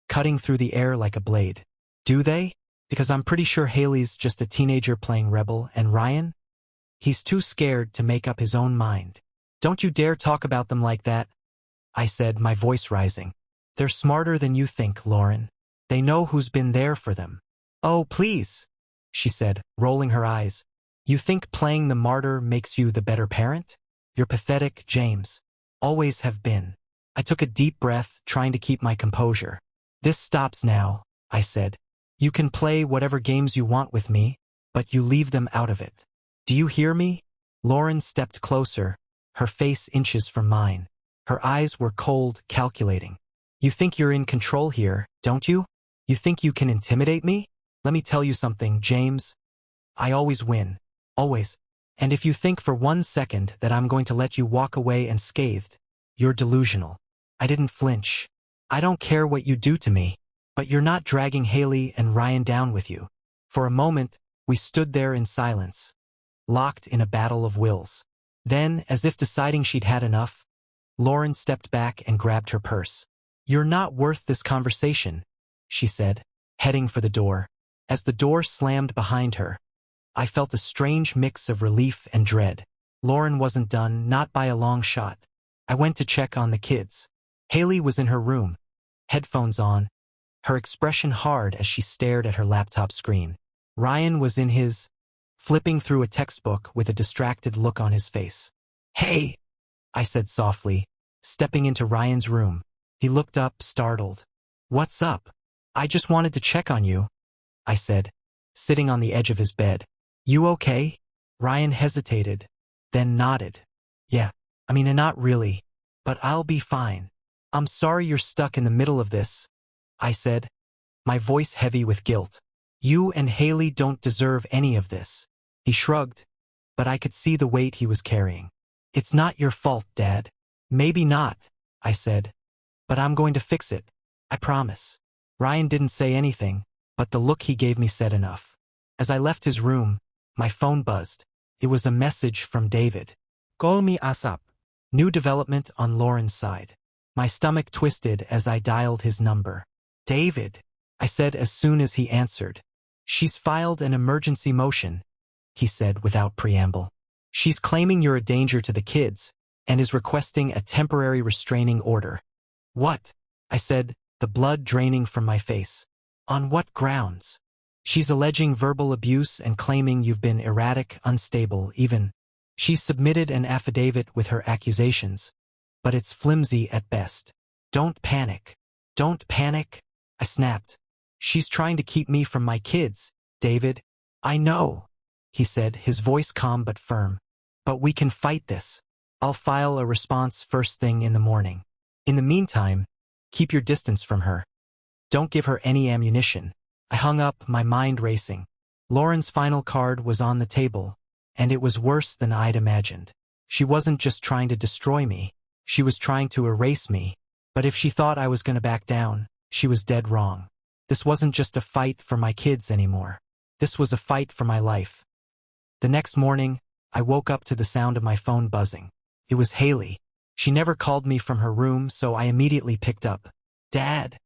cutting through the air like a blade. Do they? Because I'm pretty sure Haley's just a teenager playing rebel, and Ryan? He's too scared to make up his own mind. Don't you dare talk about them like that, I said, my voice rising. They're smarter than you think, Lauren. They know who's been there for them. Oh, please, she said, rolling her eyes. You think playing the martyr makes you the better parent? You're pathetic, James. Always have been. I took a deep breath, trying to keep my composure. This stops now, I said. You can play whatever games you want with me, but you leave them out of it. Do you hear me? Lauren stepped closer, her face inches from mine. Her eyes were cold, calculating. You think you're in control here, don't you? You think you can intimidate me? Let me tell you something, James. I always win. Always. And if you think for 1 second that I'm going to let you walk away unscathed, you're delusional. I didn't flinch. I don't care what you do to me, but you're not dragging Haley and Ryan down with you. For a moment, we stood there in silence, locked in a battle of wills. Then, as if deciding she'd had enough, Lauren stepped back and grabbed her purse. You're not worth this conversation, she said, heading for the door. As the door slammed behind her, I felt a strange mix of relief and dread. Lauren wasn't done, not by a long shot. I went to check on the kids. Haley was in her room, headphones on, her expression hard as she stared at her laptop screen. Ryan was in his, flipping through a textbook with a distracted look on his face. Hey, I said softly, stepping into Ryan's room. He looked up, startled. What's up? I just wanted to check on you, I said, sitting on the edge of his bed. You okay? Ryan hesitated, then nodded. Yeah, not really, but I'll be fine. I'm sorry you're stuck in the middle of this, I said, my voice heavy with guilt. You and Haley don't deserve any of this. He shrugged, but I could see the weight he was carrying. It's not your fault, Dad. Maybe not, I said, but I'm going to fix it. I promise. Ryan didn't say anything, but the look he gave me said enough. As I left his room, my phone buzzed. It was a message from David. Call me ASAP. New development on Lauren's side. My stomach twisted as I dialed his number. David, I said as soon as he answered. She's filed an emergency motion, he said without preamble. She's claiming you're a danger to the kids and is requesting a temporary restraining order. What? I said, the blood draining from my face. On what grounds? She's alleging verbal abuse and claiming you've been erratic, unstable, even. She's submitted an affidavit with her accusations, but it's flimsy at best. Don't panic. Don't panic, I snapped. She's trying to keep me from my kids, David. I know, he said, his voice calm but firm. But we can fight this. I'll file a response first thing in the morning. In the meantime, keep your distance from her. Don't give her any ammunition. I hung up, my mind racing. Lauren's final card was on the table, and it was worse than I'd imagined. She wasn't just trying to destroy me. She was trying to erase me. But if she thought I was going to back down, she was dead wrong. This wasn't just a fight for my kids anymore. This was a fight for my life. The next morning, I woke up to the sound of my phone buzzing. It was Haley. She never called me from her room, so I immediately picked up. Dad,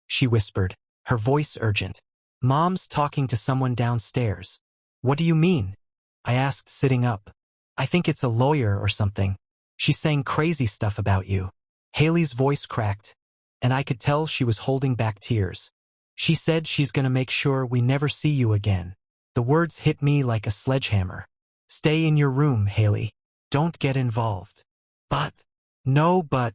she whispered, her voice urgent. Mom's talking to someone downstairs. What do you mean? I asked, sitting up. I think it's a lawyer or something. She's saying crazy stuff about you. Haley's voice cracked, and I could tell she was holding back tears. She said she's going to make sure we never see you again. The words hit me like a sledgehammer. Stay in your room, Haley. Don't get involved. But, no but,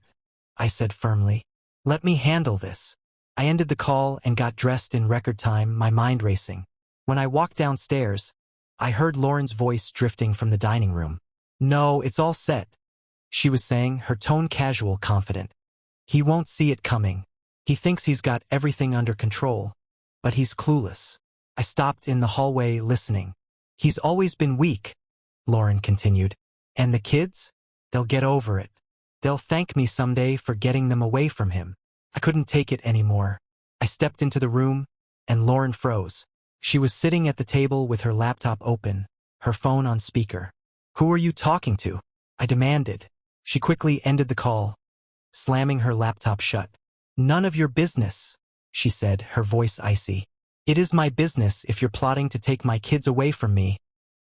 I said firmly. Let me handle this. I ended the call and got dressed in record time, my mind racing. When I walked downstairs, I heard Lauren's voice drifting from the dining room. No, it's all set, she was saying, her tone casual, confident. He won't see it coming. He thinks he's got everything under control, but he's clueless. I stopped in the hallway, listening. He's always been weak, Lauren continued. And the kids? They'll get over it. They'll thank me someday for getting them away from him. I couldn't take it anymore. I stepped into the room, and Lauren froze. She was sitting at the table with her laptop open, her phone on speaker. Who are you talking to? I demanded. She quickly ended the call, slamming her laptop shut. None of your business, she said, her voice icy. It is my business if you're plotting to take my kids away from me,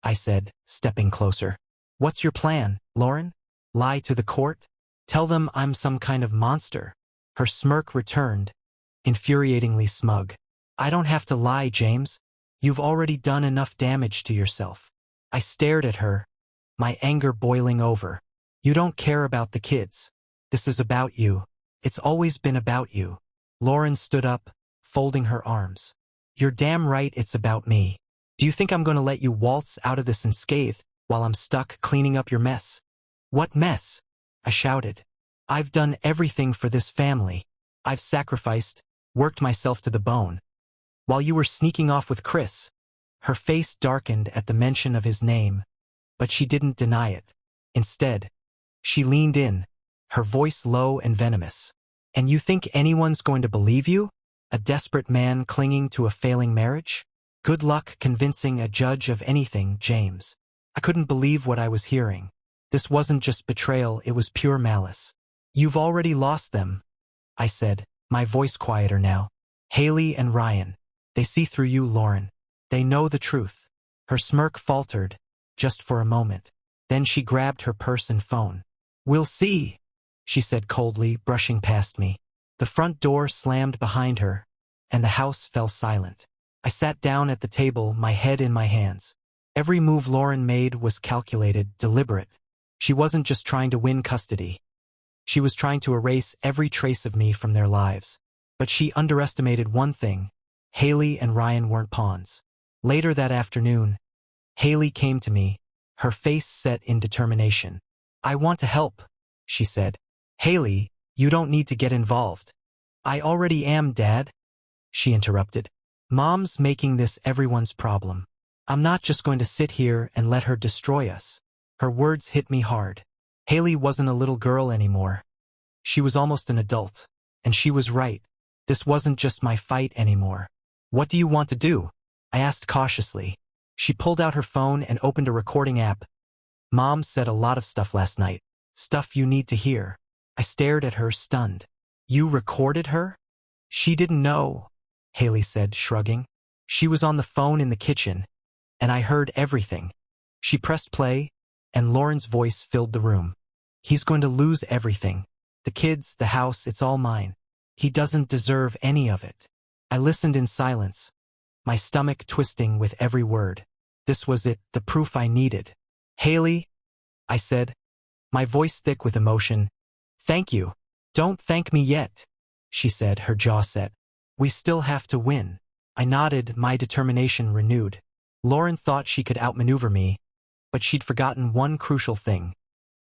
I said, stepping closer. What's your plan, Lauren? Lie to the court? Tell them I'm some kind of monster? Her smirk returned, infuriatingly smug. I don't have to lie, James. You've already done enough damage to yourself. I stared at her, my anger boiling over. You don't care about the kids. This is about you. It's always been about you. Lauren stood up, folding her arms. You're damn right it's about me. Do you think I'm going to let you waltz out of this unscathed while I'm stuck cleaning up your mess? What mess? I shouted. I've done everything for this family. I've sacrificed, worked myself to the bone. While you were sneaking off with Chris." Her face darkened at the mention of his name, but she didn't deny it. Instead, she leaned in, her voice low and venomous. "And you think anyone's going to believe you? A desperate man clinging to a failing marriage? Good luck convincing a judge of anything, James." I couldn't believe what I was hearing. This wasn't just betrayal, it was pure malice. "You've already lost them," I said, my voice quieter now. "Haley and Ryan. They see through you, Lauren. They know the truth." Her smirk faltered, just for a moment. Then she grabbed her purse and phone. "We'll see," she said coldly, brushing past me. The front door slammed behind her, and the house fell silent. I sat down at the table, my head in my hands. Every move Lauren made was calculated, deliberate. She wasn't just trying to win custody. She was trying to erase every trace of me from their lives. But she underestimated one thing: Haley and Ryan weren't pawns. Later that afternoon, Haley came to me, her face set in determination. "I want to help," she said. "Haley, you don't need to get involved." "I already am, Dad," she interrupted. "Mom's making this everyone's problem. I'm not just going to sit here and let her destroy us." Her words hit me hard. Haley wasn't a little girl anymore. She was almost an adult. And she was right. This wasn't just my fight anymore. "What do you want to do?" I asked cautiously. She pulled out her phone and opened a recording app. "Mom said a lot of stuff last night. Stuff you need to hear." I stared at her, stunned. "You recorded her?" "She didn't know," Haley said, shrugging. "She was on the phone in the kitchen, and I heard everything." She pressed play, and Lauren's voice filled the room. "He's going to lose everything. The kids, the house, it's all mine. He doesn't deserve any of it." I listened in silence, my stomach twisting with every word. This was it, the proof I needed. "Haley," I said, my voice thick with emotion, "thank you." "Don't thank me yet," she said, her jaw set. "We still have to win." I nodded, my determination renewed. Lauren thought she could outmaneuver me, but she'd forgotten one crucial thing.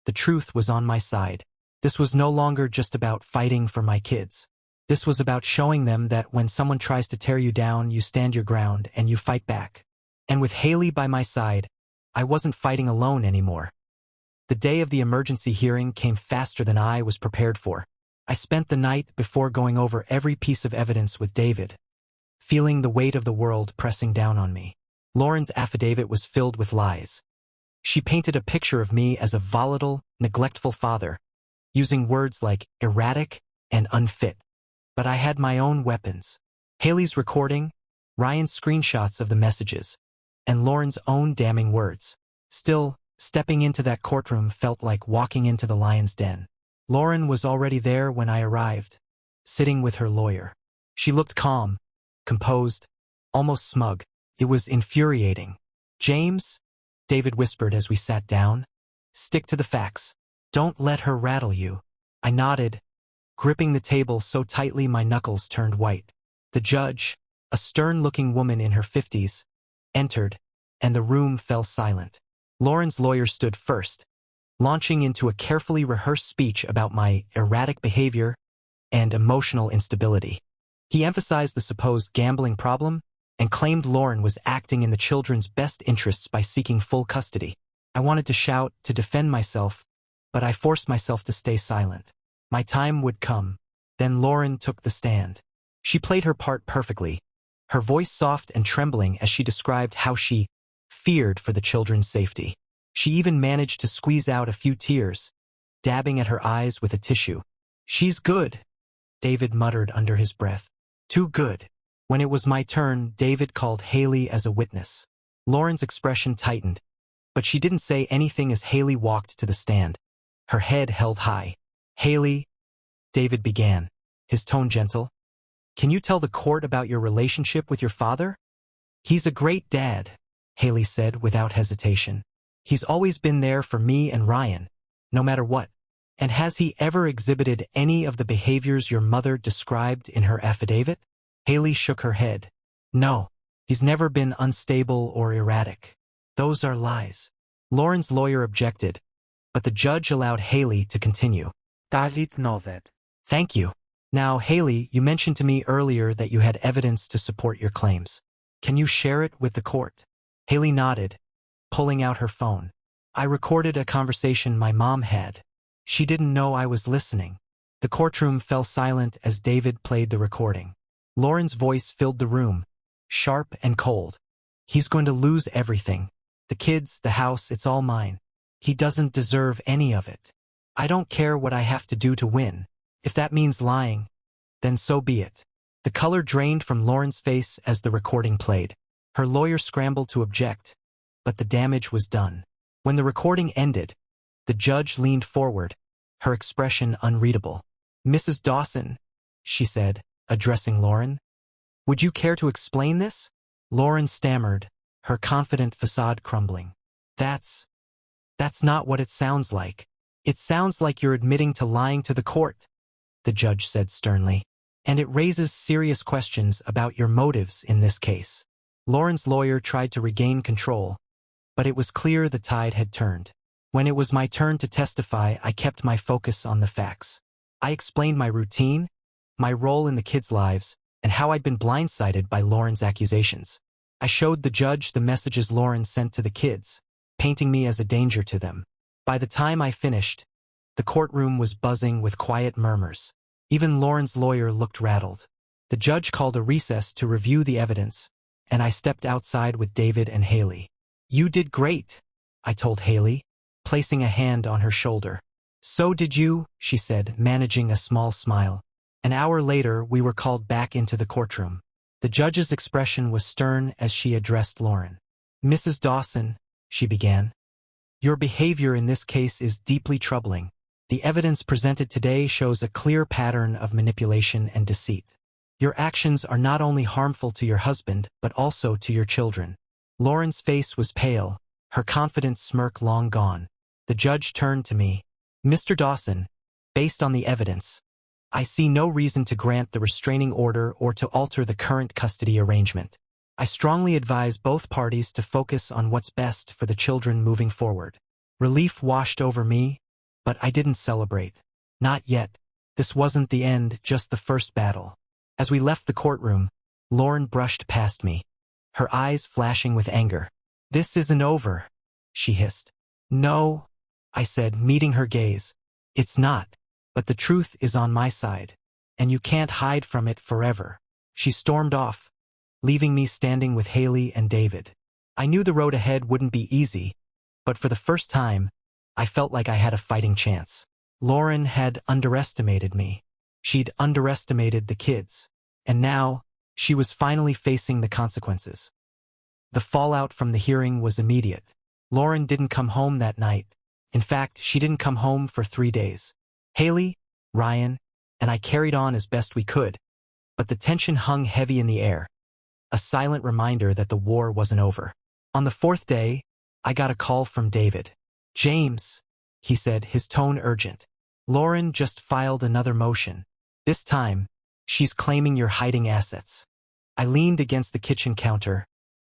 The truth was on my side. This was no longer just about fighting for my kids. This was about showing them that when someone tries to tear you down, you stand your ground and you fight back. And with Haley by my side, I wasn't fighting alone anymore. The day of the emergency hearing came faster than I was prepared for. I spent the night before going over every piece of evidence with David, feeling the weight of the world pressing down on me. Lauren's affidavit was filled with lies. She painted a picture of me as a volatile, neglectful father, using words like erratic and unfit. But I had my own weapons. Haley's recording, Ryan's screenshots of the messages, and Lauren's own damning words. Still, stepping into that courtroom felt like walking into the lion's den. Lauren was already there when I arrived, sitting with her lawyer. She looked calm, composed, almost smug. It was infuriating. "James," David whispered as we sat down, "stick to the facts. Don't let her rattle you." I nodded, gripping the table so tightly my knuckles turned white. The judge, a stern-looking woman in her 50s, entered, and the room fell silent. Lauren's lawyer stood first, launching into a carefully rehearsed speech about my erratic behavior and emotional instability. He emphasized the supposed gambling problem and claimed Lauren was acting in the children's best interests by seeking full custody. I wanted to shout, to defend myself, but I forced myself to stay silent. My time would come. Then Lauren took the stand. She played her part perfectly, her voice soft and trembling as she described how she feared for the children's safety. She even managed to squeeze out a few tears, dabbing at her eyes with a tissue. "She's good," David muttered under his breath. "Too good." When it was my turn, David called Haley as a witness. Lauren's expression tightened, but she didn't say anything as Haley walked to the stand, her head held high. "Haley," David began, his tone gentle, "can you tell the court about your relationship with your father?" "He's a great dad," Haley said without hesitation. "He's always been there for me and Ryan, no matter what." "And has he ever exhibited any of the behaviors your mother described in her affidavit?" Haley shook her head. "No, he's never been unstable or erratic. Those are lies." Lauren's lawyer objected, but the judge allowed Haley to continue. Talit nodded. Thank you. Now, Haley, you mentioned to me earlier that you had evidence to support your claims. Can you share it with the court? Haley nodded, pulling out her phone. I recorded a conversation my mom had. She didn't know I was listening. The courtroom fell silent as David played the recording. Lauren's voice filled the room, sharp and cold. He's going to lose everything. The kids, the house, it's all mine. He doesn't deserve any of it. I don't care what I have to do to win. If that means lying, then so be it. The color drained from Lauren's face as the recording played. Her lawyer scrambled to object, but the damage was done. When the recording ended, the judge leaned forward, her expression unreadable. Mrs. Dawson, she said, addressing Lauren, would you care to explain this? Lauren stammered, her confident facade crumbling. That's not what it sounds like. It sounds like you're admitting to lying to the court, the judge said sternly, and it raises serious questions about your motives in this case. Lauren's lawyer tried to regain control, but it was clear the tide had turned. When it was my turn to testify, I kept my focus on the facts. I explained my routine, my role in the kids' lives, and how I'd been blindsided by Lauren's accusations. I showed the judge the messages Lauren sent to the kids, painting me as a danger to them. By the time I finished, the courtroom was buzzing with quiet murmurs. Even Lauren's lawyer looked rattled. The judge called a recess to review the evidence, and I stepped outside with David and Haley. You did great, I told Haley, placing a hand on her shoulder. So did you, she said, managing a small smile. An hour later, we were called back into the courtroom. The judge's expression was stern as she addressed Lauren. Mrs. Dawson, she began, your behavior in this case is deeply troubling. The evidence presented today shows a clear pattern of manipulation and deceit. Your actions are not only harmful to your husband, but also to your children. Lauren's face was pale, her confident smirk long gone. The judge turned to me. Mr. Dawson, based on the evidence, I see no reason to grant the restraining order or to alter the current custody arrangement. I strongly advise both parties to focus on what's best for the children moving forward. Relief washed over me, but I didn't celebrate. Not yet. This wasn't the end, just the first battle. As we left the courtroom, Lauren brushed past me, her eyes flashing with anger. This isn't over, she hissed. No, I said, meeting her gaze. It's not, but the truth is on my side, and you can't hide from it forever. She stormed off, leaving me standing with Haley and David. I knew the road ahead wouldn't be easy, but for the first time, I felt like I had a fighting chance. Lauren had underestimated me. She'd underestimated the kids. And now, she was finally facing the consequences. The fallout from the hearing was immediate. Lauren didn't come home that night. In fact, she didn't come home for 3 days. Haley, Ryan, and I carried on as best we could, but the tension hung heavy in the air, a silent reminder that the war wasn't over. On the 4th day, I got a call from David. James, he said, his tone urgent. Lauren just filed another motion. This time, she's claiming you're hiding assets. I leaned against the kitchen counter,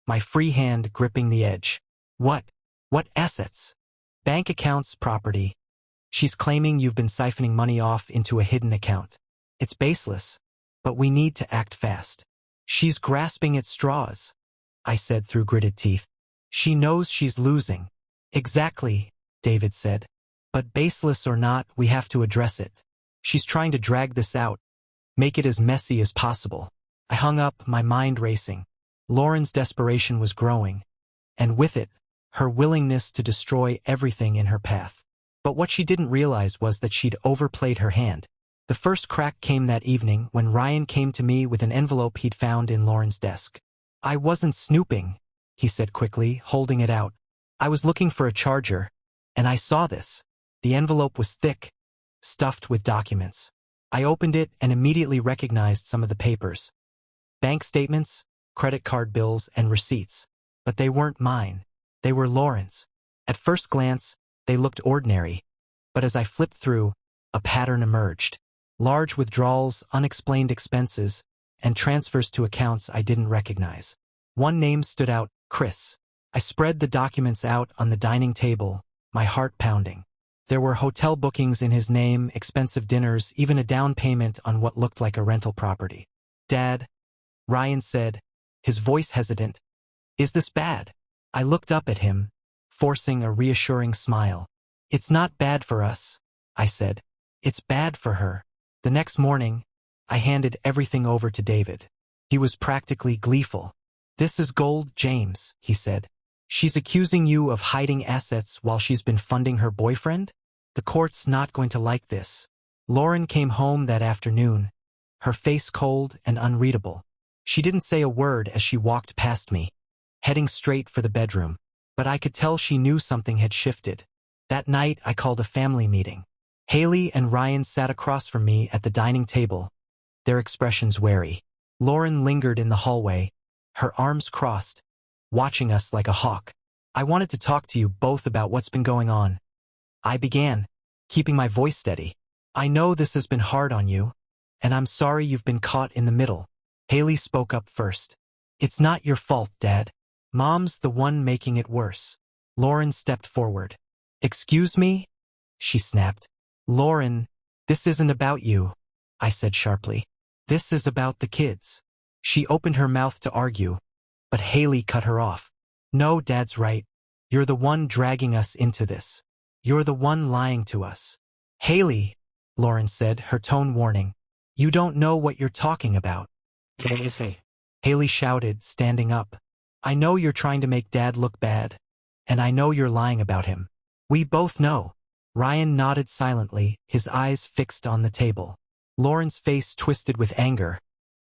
my free hand gripping the edge. What? What assets? Bank accounts, property. She's claiming you've been siphoning money off into a hidden account. It's baseless, but we need to act fast. She's grasping at straws, I said through gritted teeth. She knows she's losing. Exactly, David said. But baseless or not, we have to address it. She's trying to drag this out, make it as messy as possible. I hung up, my mind racing. Lauren's desperation was growing, and with it, her willingness to destroy everything in her path. But what she didn't realize was that she'd overplayed her hand. The first crack came that evening when Ryan came to me with an envelope he'd found in Lauren's desk. I wasn't snooping, he said quickly, holding it out. I was looking for a charger, and I saw this. The envelope was thick, stuffed with documents. I opened it and immediately recognized some of the papers. Bank statements, credit card bills, and receipts. But they weren't mine. They were Lauren's. At first glance, they looked ordinary. But as I flipped through, a pattern emerged. Large withdrawals, unexplained expenses, and transfers to accounts I didn't recognize. One name stood out, Chris. I spread the documents out on the dining table, my heart pounding. There were hotel bookings in his name, expensive dinners, even a down payment on what looked like a rental property. "Dad," Ryan said, his voice hesitant, "is this bad?" I looked up at him, forcing a reassuring smile. "It's not bad for us," I said. "It's bad for her." The next morning, I handed everything over to David. He was practically gleeful. "This is gold, James," he said. "She's accusing you of hiding assets while she's been funding her boyfriend? The court's not going to like this." Lauren came home that afternoon, her face cold and unreadable. She didn't say a word as she walked past me, heading straight for the bedroom. But I could tell she knew something had shifted. That night, I called a family meeting. Haley and Ryan sat across from me at the dining table, their expressions wary. Lauren lingered in the hallway, her arms crossed, watching us like a hawk. "I wanted to talk to you both about what's been going on," I began, keeping my voice steady. "I know this has been hard on you, and I'm sorry you've been caught in the middle." Haley spoke up first. "It's not your fault, Dad. Mom's the one making it worse." Lauren stepped forward. "Excuse me?" she snapped. "Lauren, this isn't about you," I said sharply. "This is about the kids." She opened her mouth to argue, but Haley cut her off. "No, Dad's right. You're the one dragging us into this. You're the one lying to us." "Haley," Lauren said, her tone warning, "you don't know what you're talking about." Haley shouted, standing up. "I know you're trying to make Dad look bad, and I know you're lying about him. We both know." Ryan nodded silently, his eyes fixed on the table. Lauren's face twisted with anger,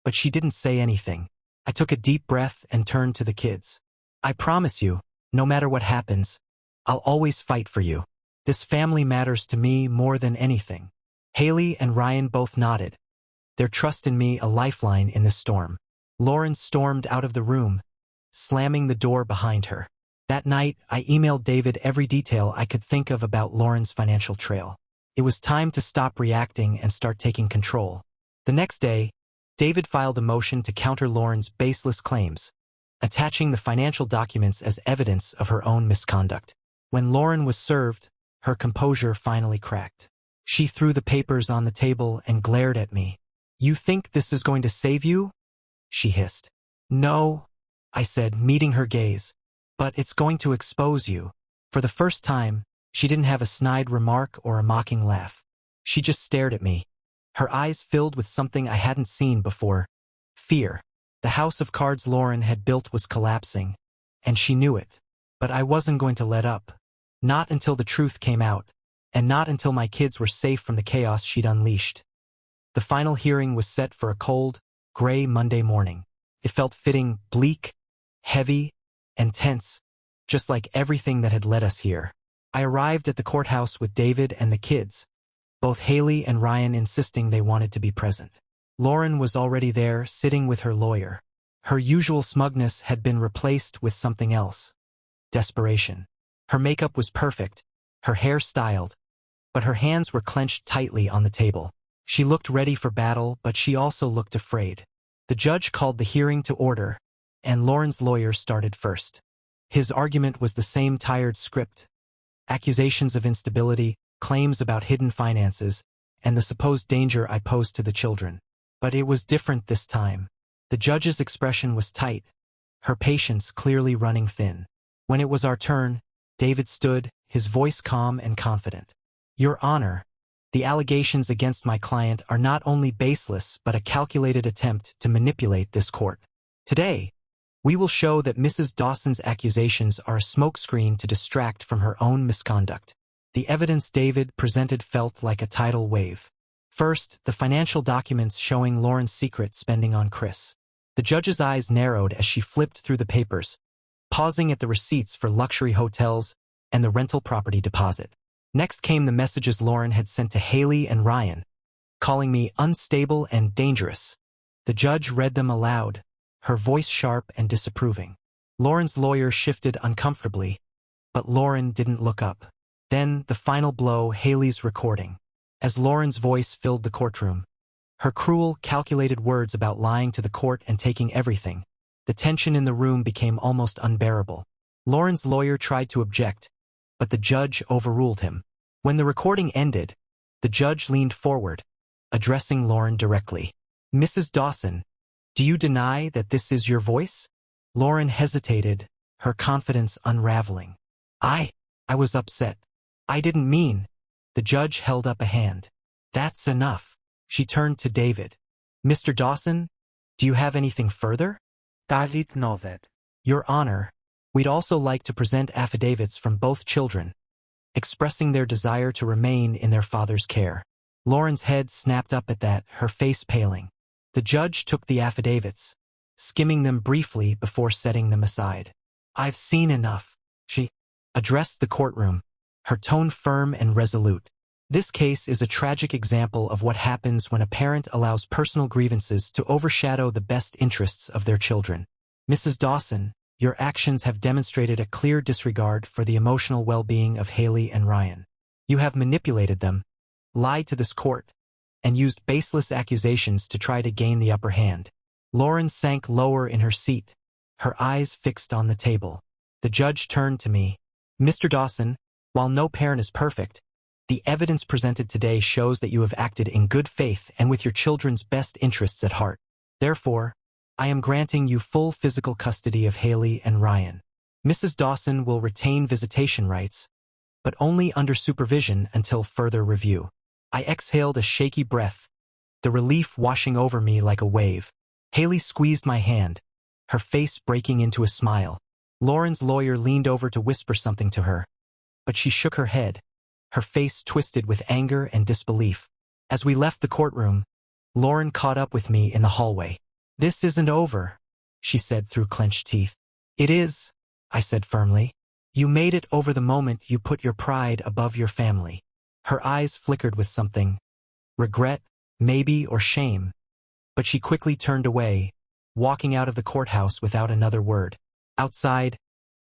but she didn't say anything. I took a deep breath and turned to the kids. "I promise you, no matter what happens, I'll always fight for you. This family matters to me more than anything." Haley and Ryan both nodded, their trust in me a lifeline in this storm. Lauren stormed out of the room, slamming the door behind her. That night, I emailed David every detail I could think of about Lauren's financial trail. It was time to stop reacting and start taking control. The next day, David filed a motion to counter Lauren's baseless claims, attaching the financial documents as evidence of her own misconduct. When Lauren was served, her composure finally cracked. She threw the papers on the table and glared at me. "You think this is going to save you?" she hissed. "No," I said, meeting her gaze, "but it's going to expose you." For the first time, she didn't have a snide remark or a mocking laugh. She just stared at me, her eyes filled with something I hadn't seen before: fear. The house of cards Lauren had built was collapsing, and she knew it. But I wasn't going to let up. Not until the truth came out, and not until my kids were safe from the chaos she'd unleashed. The final hearing was set for a cold, gray Monday morning. It felt fitting, bleak, heavy, and tense, just like everything that had led us here. I arrived at the courthouse with David and the kids, both Haley and Ryan insisting they wanted to be present. Lauren was already there, sitting with her lawyer. Her usual smugness had been replaced with something else: desperation. Her makeup was perfect, her hair styled, but her hands were clenched tightly on the table. She looked ready for battle, but she also looked afraid. The judge called the hearing to order, and Lauren's lawyer started first. His argument was the same tired script: accusations of instability, claims about hidden finances, and the supposed danger I posed to the children. But it was different this time. The judge's expression was tight, her patience clearly running thin. When it was our turn, David stood, his voice calm and confident. "Your Honor, the allegations against my client are not only baseless but a calculated attempt to manipulate this court. Today, we will show that Mrs. Dawson's accusations are a smokescreen to distract from her own misconduct." The evidence David presented felt like a tidal wave. First, the financial documents showing Lauren's secret spending on Chris. The judge's eyes narrowed as she flipped through the papers, pausing at the receipts for luxury hotels and the rental property deposit. Next came the messages Lauren had sent to Haley and Ryan, calling me unstable and dangerous. The judge read them aloud, her voice sharp and disapproving. Lauren's lawyer shifted uncomfortably, but Lauren didn't look up. Then, the final blow: Haley's recording. As Lauren's voice filled the courtroom, her cruel, calculated words about lying to the court and taking everything, the tension in the room became almost unbearable. Lauren's lawyer tried to object, but the judge overruled him. When the recording ended, the judge leaned forward, addressing Lauren directly. Mrs. Dawson, do you deny that this is your voice? Lauren hesitated, her confidence unraveling. I was upset. I didn't mean. The judge held up a hand. That's enough. She turned to David. Mr. Dawson, do you have anything further? I did know that. Your Honor, we'd also like to present affidavits from both children, expressing their desire to remain in their father's care. Lauren's head snapped up at that, her face paling. The judge took the affidavits, skimming them briefly before setting them aside. I've seen enough. She addressed the courtroom, her tone firm and resolute. This case is a tragic example of what happens when a parent allows personal grievances to overshadow the best interests of their children. Mrs. Dawson, your actions have demonstrated a clear disregard for the emotional well-being of Haley and Ryan. You have manipulated them, lied to this court, and used baseless accusations to try to gain the upper hand. Lauren sank lower in her seat, her eyes fixed on the table. The judge turned to me. Mr. Dawson, while no parent is perfect, the evidence presented today shows that you have acted in good faith and with your children's best interests at heart. Therefore, I am granting you full physical custody of Haley and Ryan. Mrs. Dawson will retain visitation rights, but only under supervision until further review. I exhaled a shaky breath, the relief washing over me like a wave. Haley squeezed my hand, her face breaking into a smile. Lauren's lawyer leaned over to whisper something to her, but she shook her head, her face twisted with anger and disbelief. As we left the courtroom, Lauren caught up with me in the hallway. This isn't over, she said through clenched teeth. It is, I said firmly. You made it over the moment you put your pride above your family. Her eyes flickered with something, regret, maybe, or shame, but she quickly turned away, walking out of the courthouse without another word. Outside,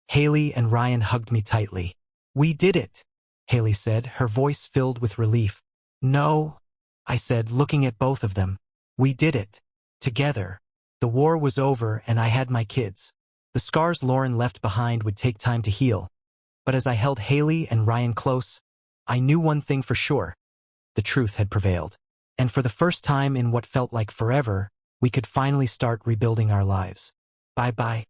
Haley and Ryan hugged me tightly. We did it, Haley said, her voice filled with relief. No, I said, looking at both of them. We did it. Together. The war was over and I had my kids. The scars Lauren left behind would take time to heal, but as I held Haley and Ryan close, I knew one thing for sure. The truth had prevailed. And for the first time in what felt like forever, we could finally start rebuilding our lives. Bye-bye.